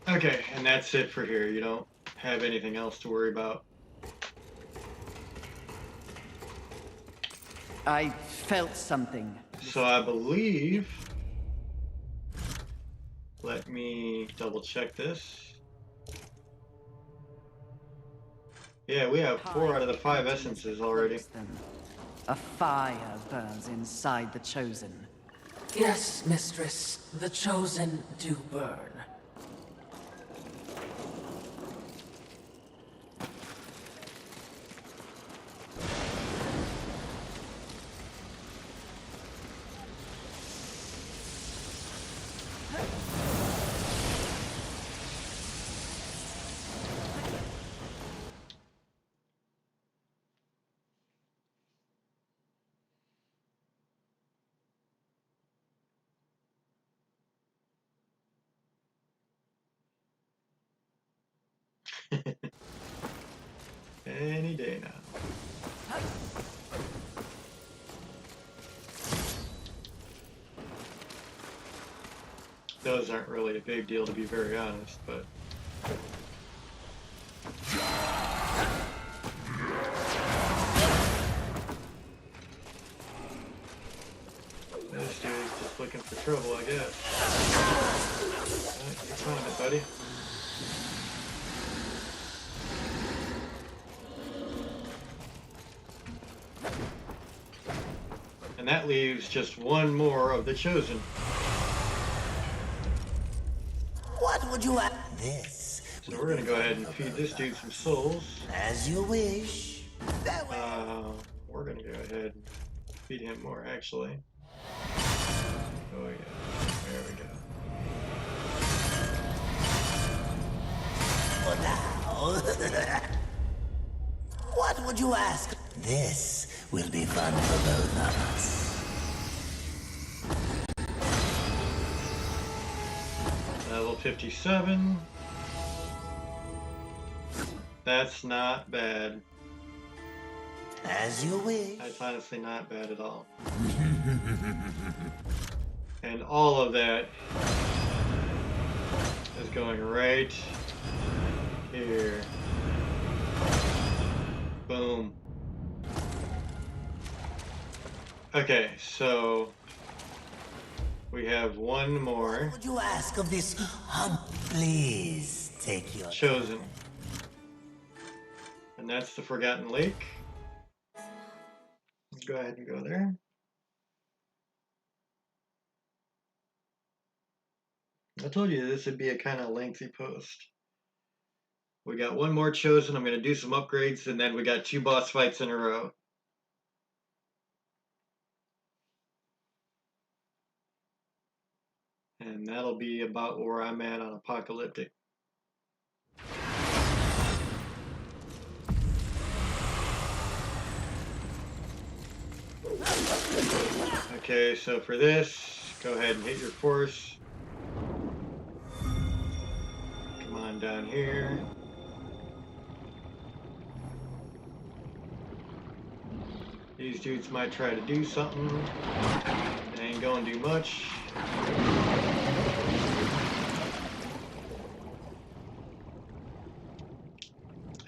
Okay, and that's it for here. You don't have anything else to worry about. I felt something. So I believe... Let me double check this. Yeah, we have 4 out of the 5 essences already. A fire burns inside the Chosen. Yes, Mistress. The Chosen do burn. Any day now. Those aren't really a big deal, to be very honest, but... This dude's just looking for trouble, I guess. Alright, get on it, buddy. And that leaves just one more of the Chosen. What would you like? This. So we're gonna go ahead and feed this dude some souls. As you wish. We're gonna go ahead and feed him more, actually. Oh yeah, there we go. For now. What would you ask? This will be fun for both of us. Level 57. That's not bad. As you wish. That's honestly not bad at all. And all of that is going right here. Boom. Okay, so we have one more. What would you ask of this? Please take your Chosen. And that's the Forgotten Lake. Let's go ahead and go there. I told you this would be a kind of lengthy post. We got one more Chosen. I'm going to do some upgrades, and then we got 2 boss fights in a row. And that'll be about where I'm at on Apocalyptic. Okay, so for this, go ahead and hit your force. Come on down here. These dudes might try to do something. They ain't gonna do much.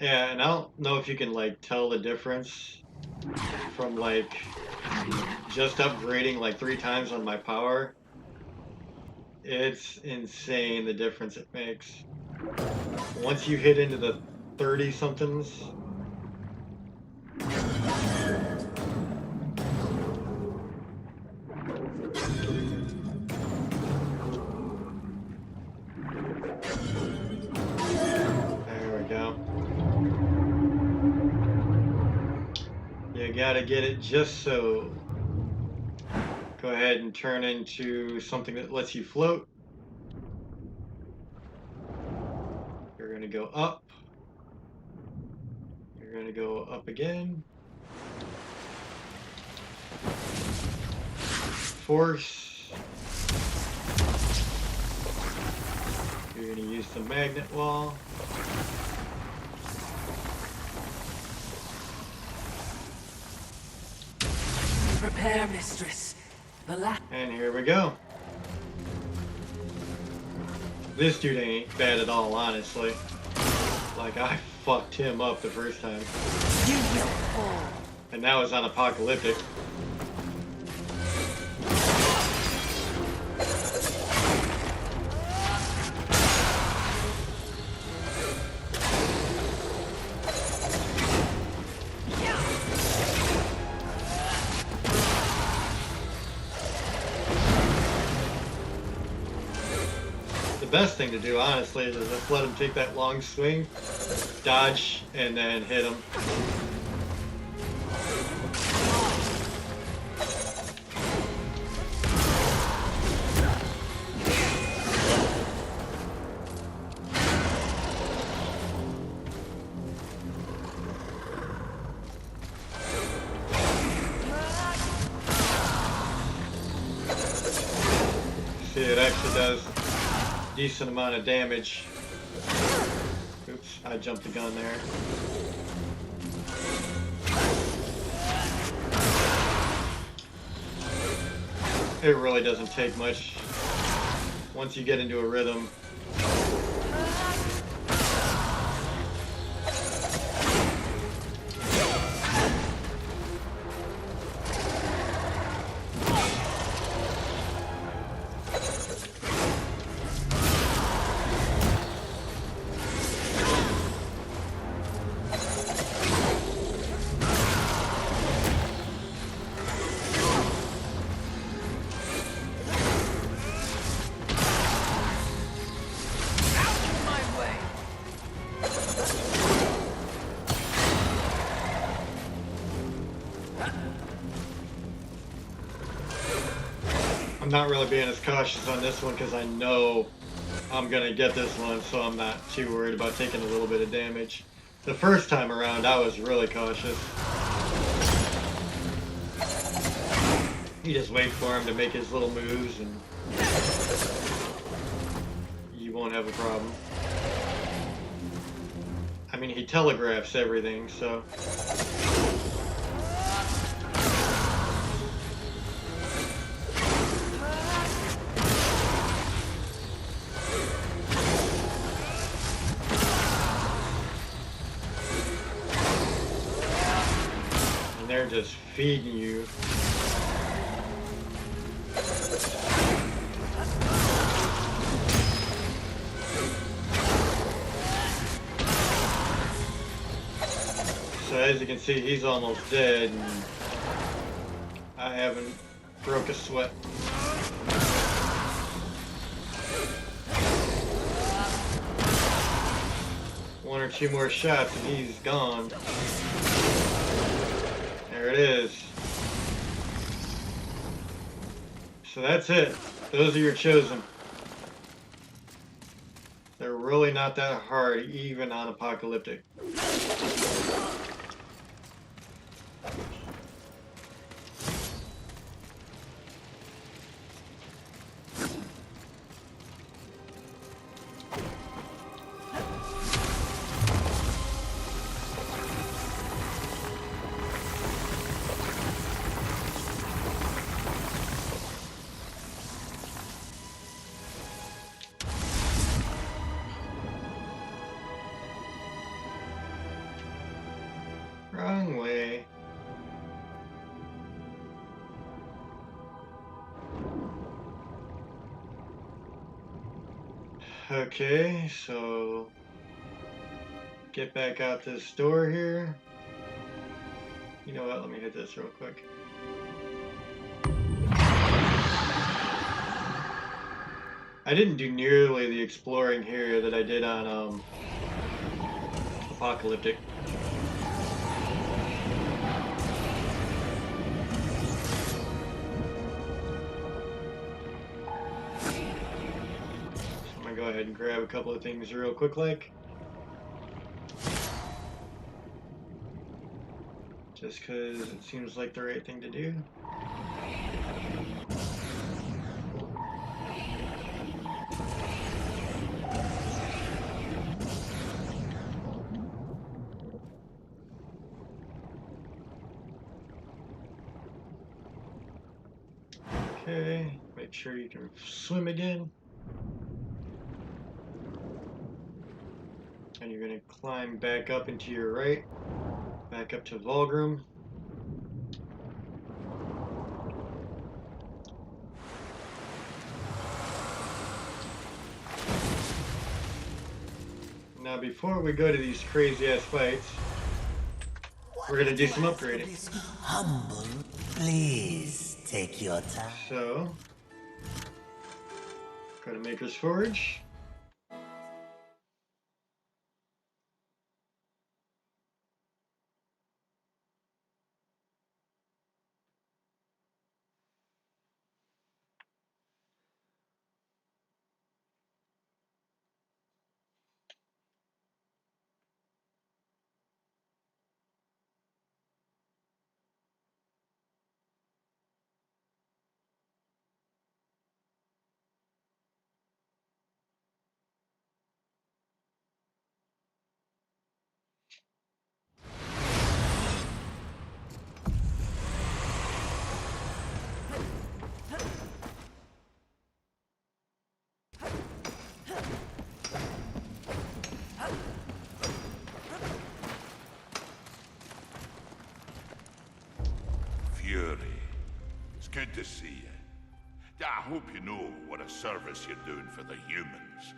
Yeah, and I don't know if you can like tell the difference from like just upgrading like 3 times on my power. It's insane the difference it makes. Once you hit into the 30 somethings. gotta get it just so. Go ahead and turn into something that lets you float. You're gonna go up. You're gonna go up again. Force. You're gonna use the magnet wall. Prepare, mistress. And here we go. This dude ain't bad at all, honestly. Like, I fucked him up the first time. You will fall. And that was on Apocalyptic. The best thing to do, honestly, is just let him take that long swing, dodge, and then hit him. See, it actually does decent amount of damage. Oops, I jumped the gun there. It really doesn't take much once you get into a rhythm. I'm not really being as cautious on this one because I know I'm gonna get this one, so I'm not too worried about taking a little bit of damage. The first time around, I was really cautious. You just wait for him to make his little moves and you won't have a problem. I mean, he telegraphs everything, so... They're just feeding you. So as you can see, he's almost dead, and I haven't broke a sweat. One or two more shots and he's gone. There it is. So that's it. Those are your chosen. They're really not that hard, even on Apocalyptic. Wrong way. Okay, so get back out this door here. You know what, let me hit this real quick. I didn't do nearly the exploring here that I did on Apocalyptic. ahead and grab a couple of things real quick like. Just because it seems like the right thing to do. Okay, make sure you can swim again. And you're going to climb back up into your right, back up to Volgrim. Now before we go to these crazy ass fights, we're going to do some upgrading. Humble, please take your time. So, go to Maker's Forge. Fury, it's good to see you. I hope you know what a service you're doing for the humans.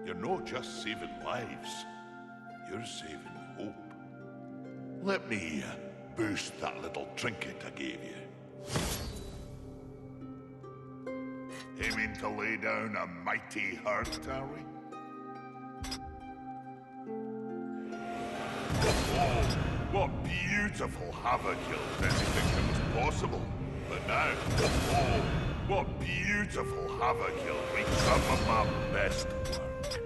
You're not just saving lives, you're saving hope. Let me boost that little trinket I gave you. Aiming to lay down a mighty hurt, are we? Oh, what beautiful havoc killed anything that was possible. But now, oh, what beautiful havoc killed reached some of my best work.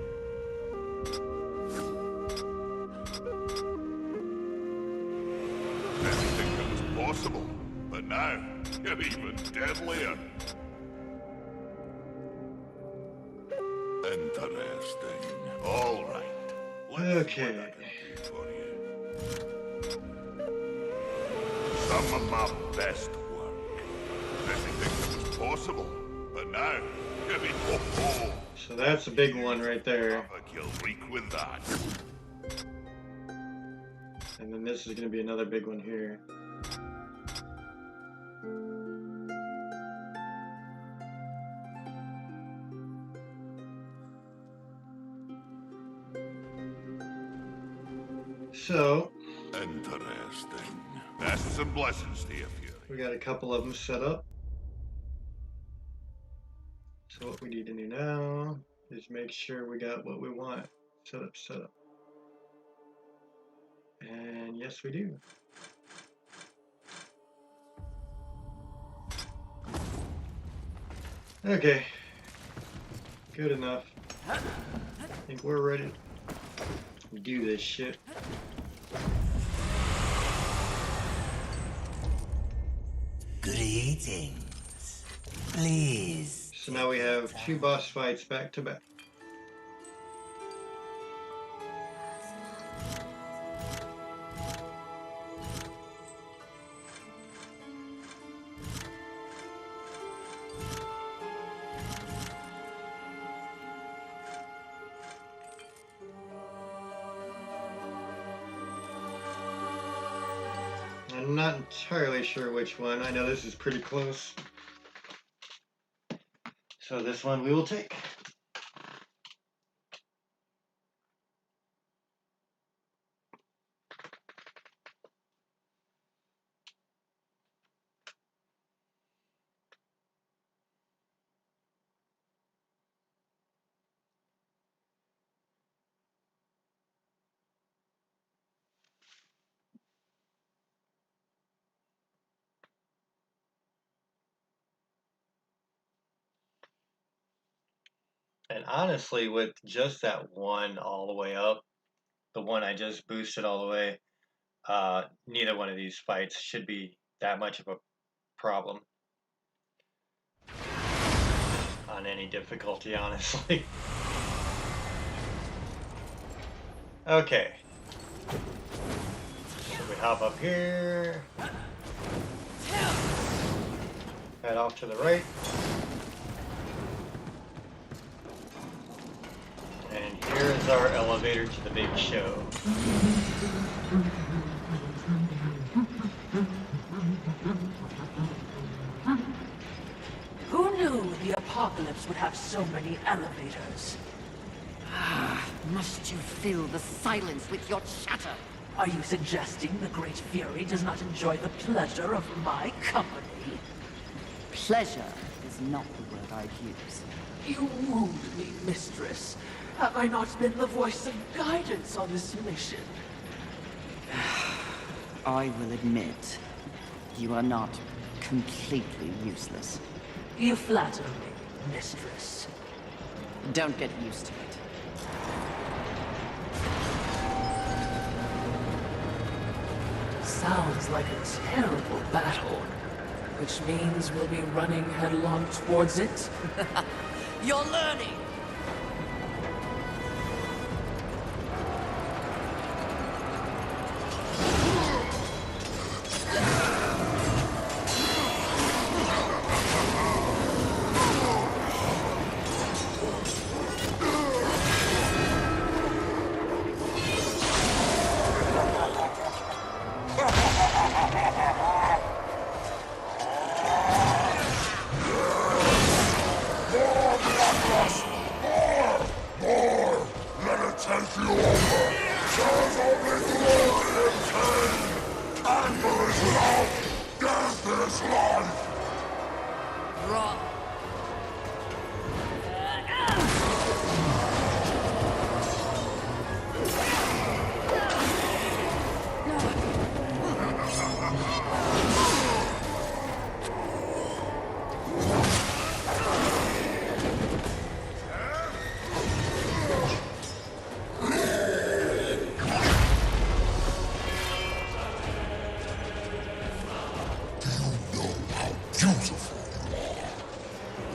Anything that was possible. But now, you're even deadlier. Interesting. All right. Let's see Okay. what I can do for you. Some of my best work. Anything that was possible. But now, you're in oh. So that's a big one right there. You'll reek with that. And then this is going to be another big one here. So, Interesting. Bests and blessings to you, Fury. we got a couple of them set up. So what we need to do now is make sure we got what we want set up. And yes, we do. Okay. Good enough. I think we're ready to do this shit. Greetings. Please. So now we have 2 boss fights back to back. I'm not entirely sure which one. I know this is pretty close. So this one we will take. And honestly, with just that one all the way up, the one I just boosted all the way, neither one of these fights should be that much of a problem on any difficulty, honestly. Okay. So we hop up here. Head off to the right. And here is our elevator to the big show. Who knew the apocalypse would have so many elevators? Must you fill the silence with your chatter? Are you suggesting the Great Fury does not enjoy the pleasure of my company? Pleasure is not the word I'd use. You wound me, mistress. Have I not been the voice of guidance on this mission? I will admit, you are not completely useless. You flatter me, mistress. Don't get used to it. Sounds like a terrible battle, which means we'll be running headlong towards it. You're learning!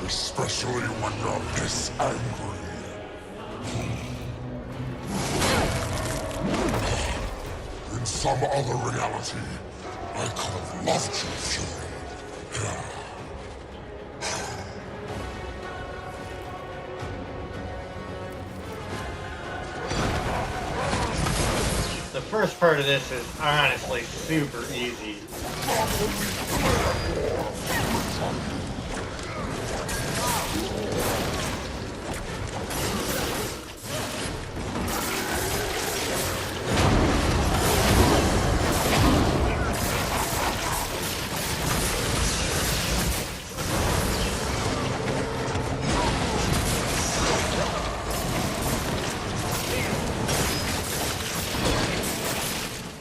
Especially when you're this angry. In some other reality, I could have loved you, Fury. The first part of this is honestly super easy.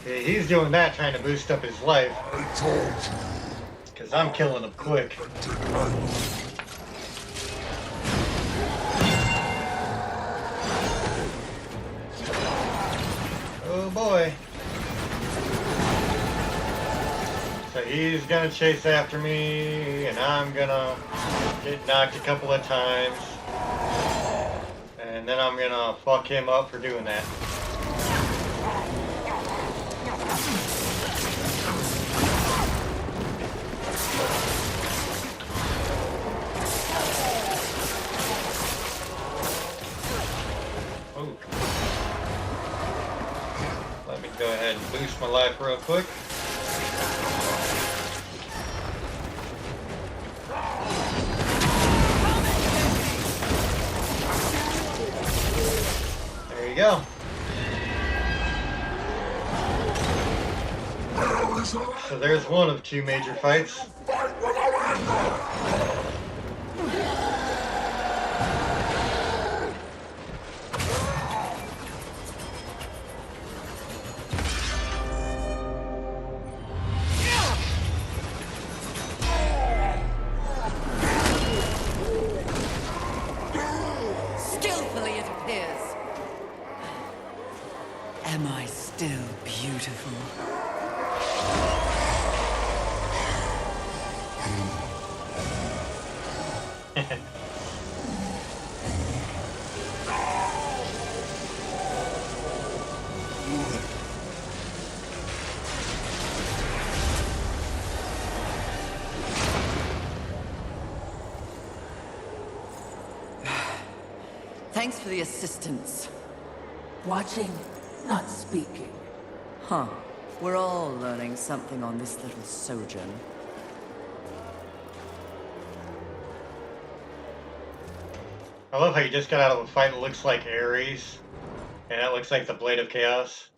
He's doing that trying to boost up his life. I told you. Because I'm killing him quick. Oh boy. So he's gonna chase after me, and I'm gonna get knocked a couple of times. And then I'm gonna fuck him up for doing that. Let me go ahead and boost my life real quick. There you go. So there's one of two major fights. Am I still beautiful? Thanks for the assistance. Watching, not speaking. Huh. We're all learning something on this little sojourn. I love how you just got out of a fight that looks like Ares, and that looks like the Blade of Chaos.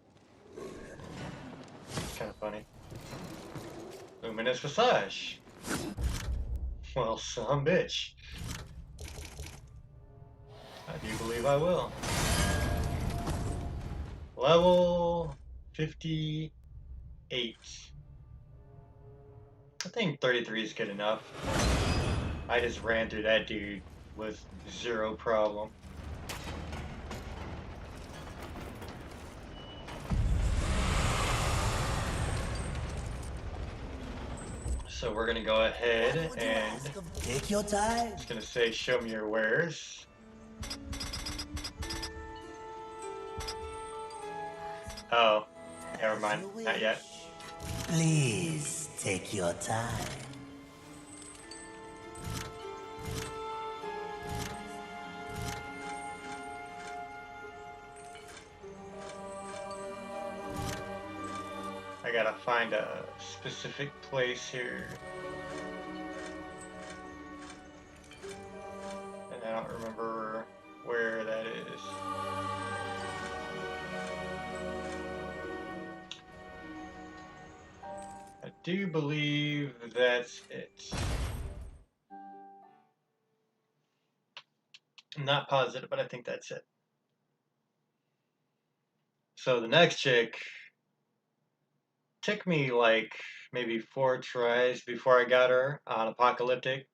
It's kind of funny. Luminous Visage. Well, some bitch. I do believe I will. Level 58. I think 33 is good enough. I just ran through that dude with zero problem. So we're gonna go ahead and take your time. it's gonna say show me your wares. Oh, never mind, not yet. Please take your time. I gotta find a specific place here. And I don't remember where that is. I do believe that's it. I'm not positive, but I think that's it. So the next chick took me like maybe 4 tries before I got her on Apocalyptic.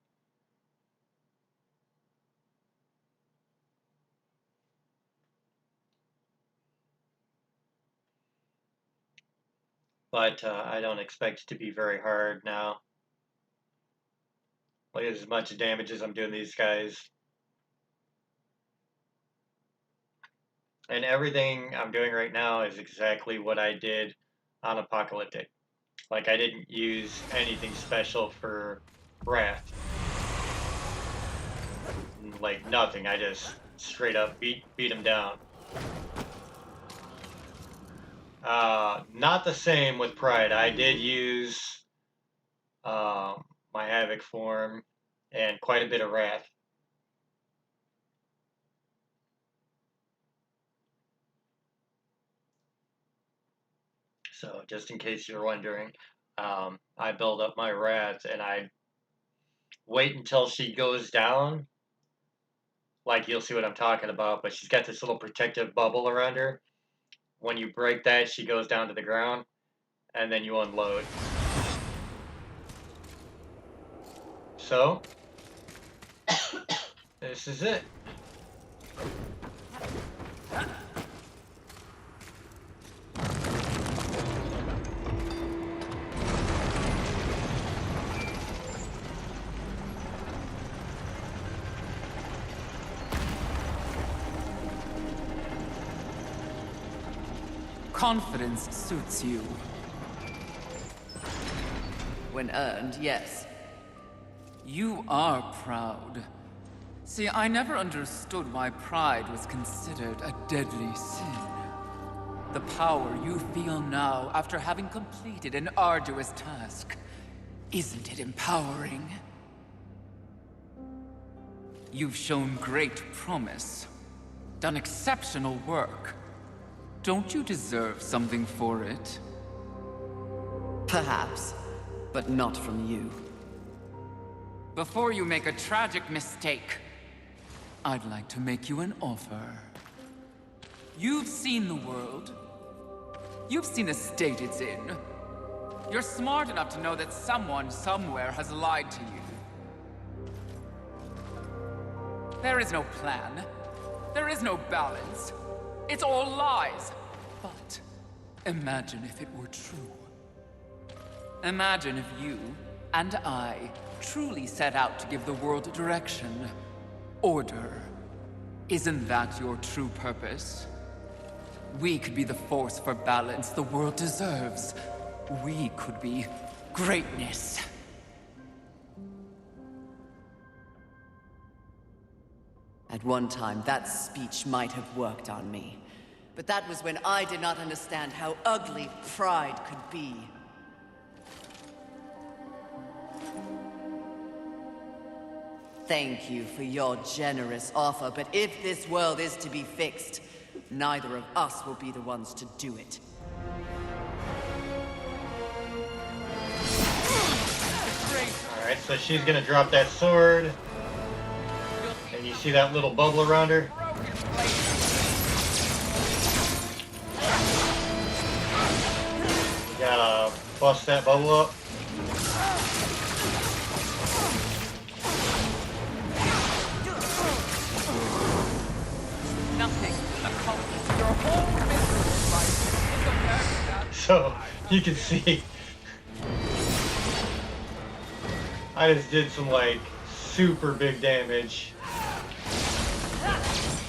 But I don't expect it to be very hard now. Look at as much damage as I'm doing these guys. And everything I'm doing right now is exactly what I did on Apocalyptic. Like, I didn't use anything special for Wrath. Like, nothing. I just straight up beat him down. Not the same with Pride. I did use my Havoc form and quite a bit of Wrath. So, just in case you're wondering, I build up my Wrath and I wait until she goes down. Like, you'll see what I'm talking about, but she's got this little protective bubble around her. When you break that, she goes down to the ground, and then you unload. So, this is it. Confidence suits you. When earned, yes. You are proud. See, I never understood why pride was considered a deadly sin. The power you feel now after having completed an arduous task, isn't it empowering? You've shown great promise, done exceptional work. Don't you deserve something for it? Perhaps, but not from you. Before you make a tragic mistake, I'd like to make you an offer. You've seen the world. You've seen the state it's in. You're smart enough to know that someone somewhere has lied to you. There is no plan. There is no balance. It's all lies. But Imagine if it were true. Imagine if you and I truly set out to give the world direction, order. Isn't that your true purpose? We could be the force for balance the world deserves. We could be greatness. At one time, that speech might have worked on me. But that was when I did not understand how ugly pride could be. Thank you for your generous offer, but if this world is to be fixed, neither of us will be the ones to do it. Alright, so she's gonna drop that sword. And you see that little bubble around her? You gotta bust that bubble up. Nothing accomplished your whole miserable life in the back. So, you can see, I just did some, like, super big damage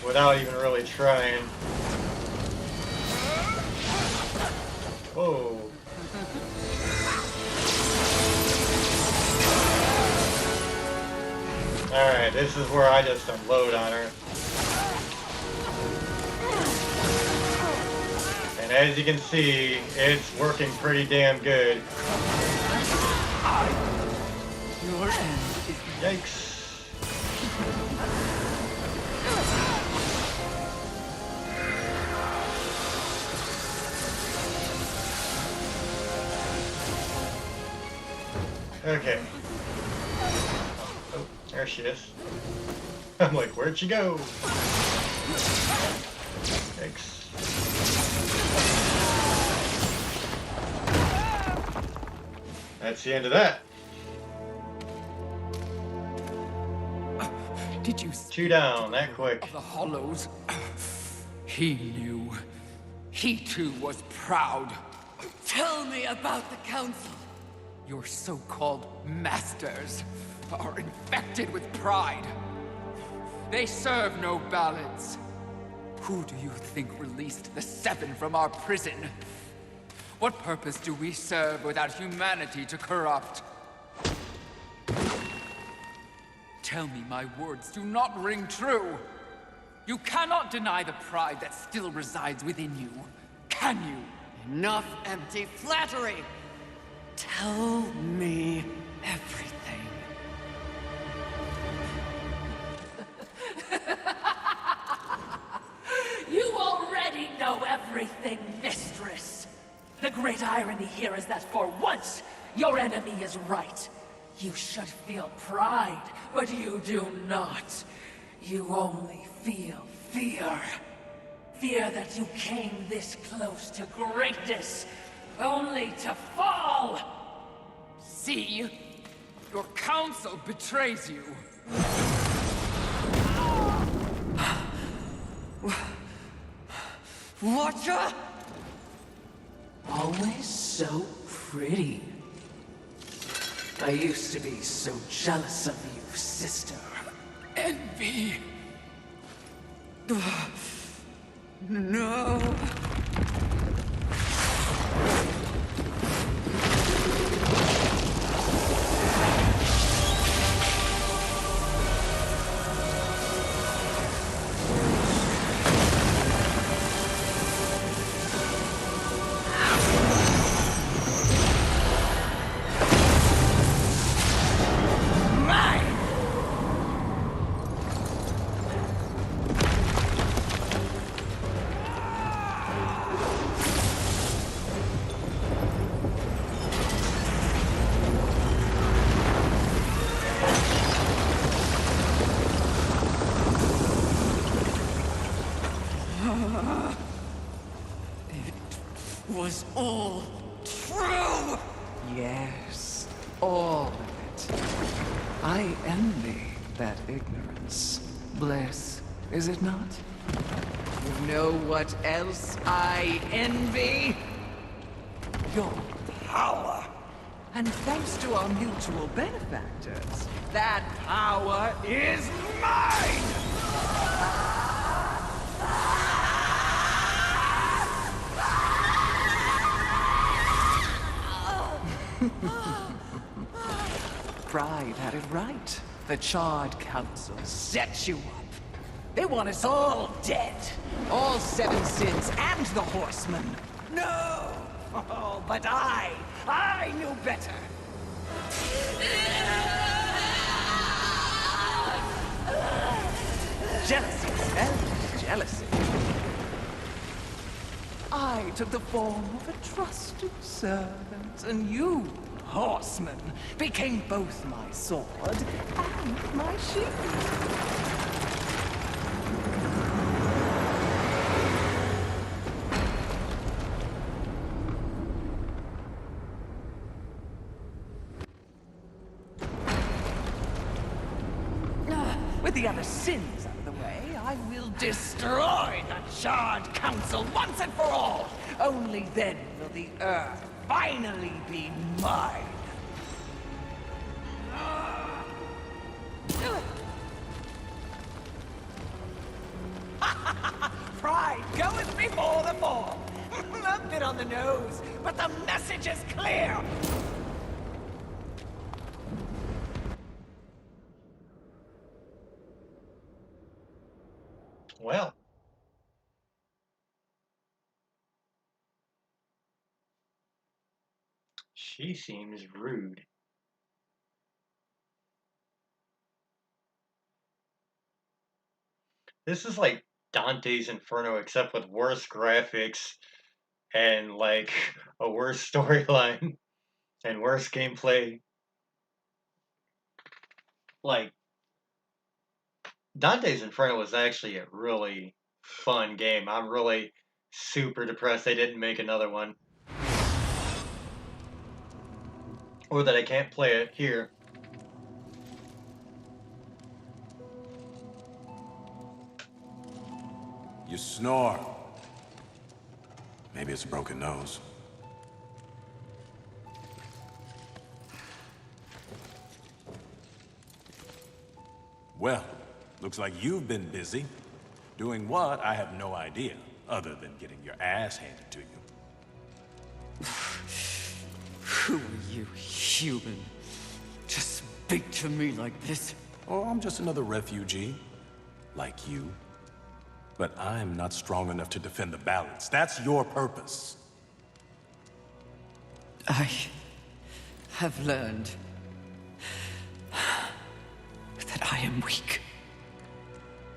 without even really trying. Whoa. Alright, this is where I just unload on her. And as you can see, it's working pretty damn good. Your end is Yikes. Okay. Oh, there she is. I'm like, where'd she go? Yikes. That's the end of that. Did you see Two down, that quick. of the Hollows? He knew. He too was proud. Tell me about the Council. Your so-called masters are infected with pride. They serve no balance. Who do you think released the Seven from our prison? What purpose do we serve without humanity to corrupt? Tell me my words do not ring true. You cannot deny the pride that still resides within you, can you? Enough empty flattery! Tell me everything. You already know everything, mistress. The great irony here is that for once, your enemy is right. You should feel pride, but you do not. You only feel fear. Fear that you came this close to greatness, only to fall! See? Your council betrays you. Watcher? Always so pretty. I used to be so jealous of you, sister. Envy. No. Was all true! Yes, all of it. I envy that ignorance. Bliss, is it not? You know what else I envy? your power. And thanks to our mutual benefactors, that power is mine! Pride had it right. The Charred Council set you up. They want us all dead. All seven sins and the Horsemen. No! Oh, but I knew better. Jealousy, eh? Jealousy. I took the form of a trusted servant, and you, Horseman, became both my sword and my shield. With the other sins out of the way, I will destroy the Charred Council once and for all! Only then will the Earth finally be mine! Pride goeth before the fall! A bit on the nose, but the message is clear! Well. She seems rude. This is like Dante's Inferno except with worse graphics and like a worse storyline and worse gameplay. Like Dante's Inferno was actually a really fun game. I'm really super depressed they didn't make another one. Or that I can't play it here. You snore. Maybe it's a broken nose. Well, looks like you've been busy. Doing what, I have no idea, other than getting your ass handed to you. Who are you, human? To speak to me like this? Oh, I'm just another refugee, like you. But I'm not strong enough to defend the balance. That's your purpose. I have learned that I am weak.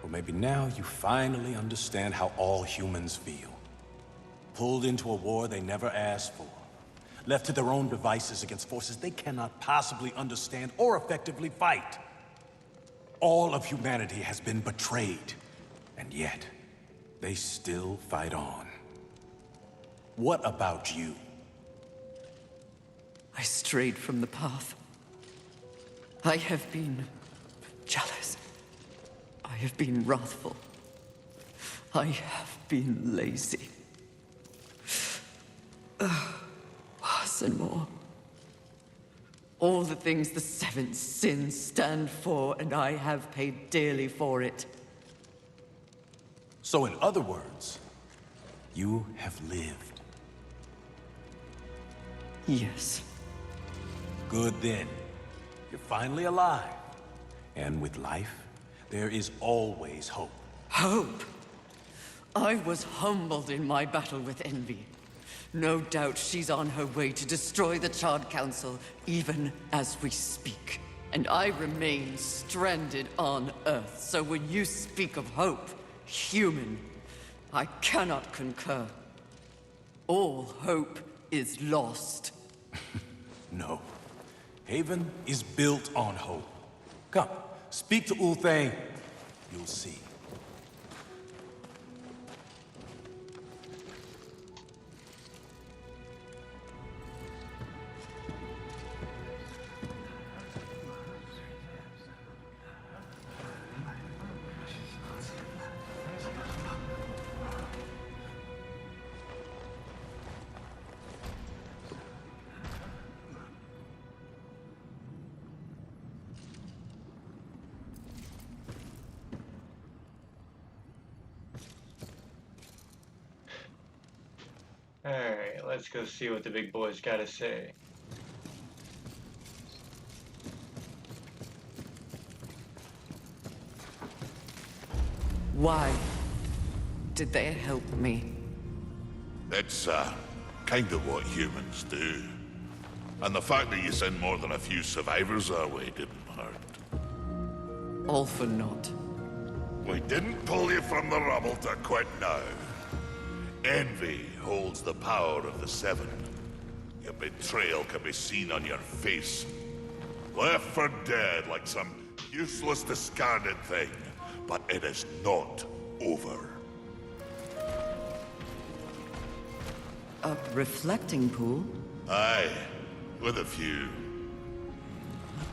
Well, maybe now you finally understand how all humans feel. Pulled into a war they never asked for. Left to their own devices against forces they cannot possibly understand or effectively fight. All of humanity has been betrayed. And yet, they still fight on. What about you? I strayed from the path. I have been jealous. I have been wrathful. I have been lazy. Worse and more. All the things the seven sins stand for, and I have paid dearly for it. So in other words, you have lived. Yes. Good then. You're finally alive. And with life, there is always hope. Hope? I was humbled in my battle with envy. No doubt she's on her way to destroy the Charred Council, even as we speak. And I remain stranded on Earth, so when you speak of hope, human, I cannot concur. All hope is lost. No. Haven is built on hope. Come, speak to Ulthane. You'll see. Alright, let's go see what the big boy's got to say. Why did they help me? It's, kind of what humans do. And the fact that you sent more than a few survivors our way didn't hurt. All for naught. We didn't pull you from the rubble to quit now. Envy holds the power of the Seven. Your betrayal can be seen on your face. Left for dead like some useless, discarded thing. But it is not over. A reflecting pool? Aye, with a few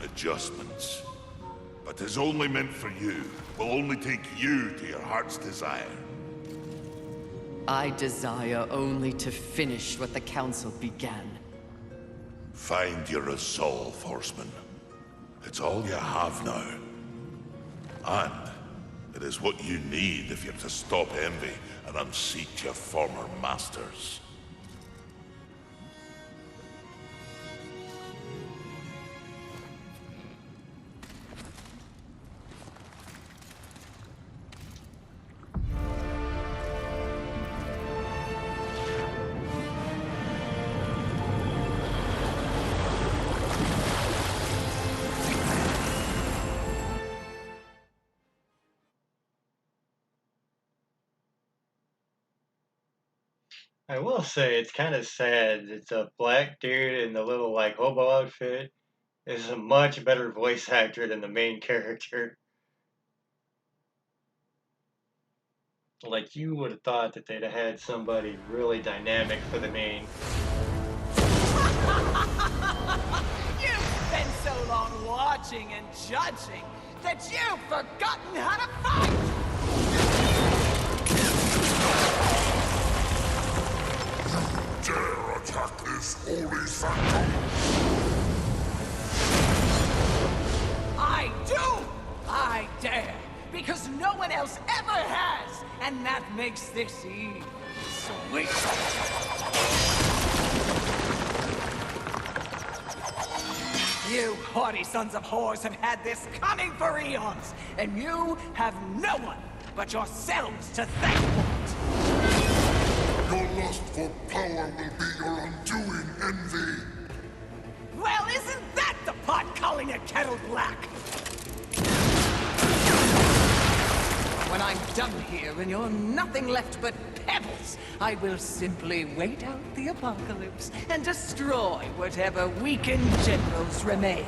adjustments. But it's only meant for you. Will only take you to your heart's desire. I desire only to finish what the Council began. Find your resolve, Horseman. It's all you have now. And it is what you need if you're to stop envy and unseat your former masters. I will say it's kind of sad. It's a black dude in the little like hobo outfit is a much better voice actor than the main character. Like you would have thought that they'd have had somebody really dynamic for the main. You've spent so long watching and judging that you've forgotten how to fight! Dare attack this holy phantom! I do! I dare! Because no one else ever has! And that makes this eve sweet! You haughty sons of whores have had this coming for eons! And you have no one but yourselves to thank for it! Your lust for power will be your undoing, Envy! Well, isn't that the pot calling a kettle black? When I'm done here and you're nothing left but pebbles, I will simply wait out the apocalypse and destroy whatever weakened generals remain.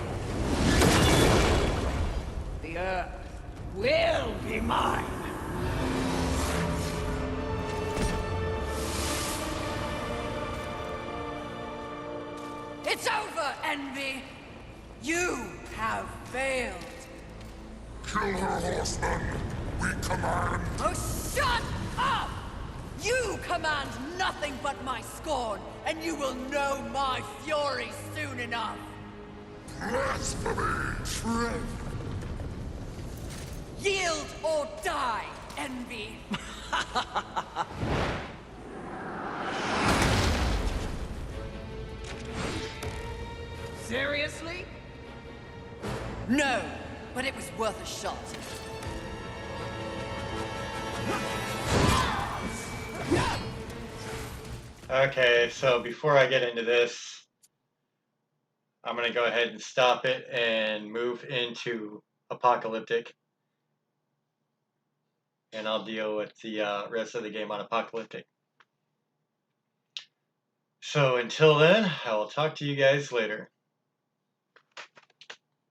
The Earth will be mine! It's over, Envy! You have failed! Kill her, Horseman! We command! Oh, shut up! You command nothing but my scorn, and you will know my fury soon enough! Blasphemy! Yield or die, Envy! Seriously? No, but it was worth a shot. Okay, so before I get into this, I'm going to go ahead and stop it and move into Apocalyptic. And I'll deal with the rest of the game on Apocalyptic. So until then, I will talk to you guys later.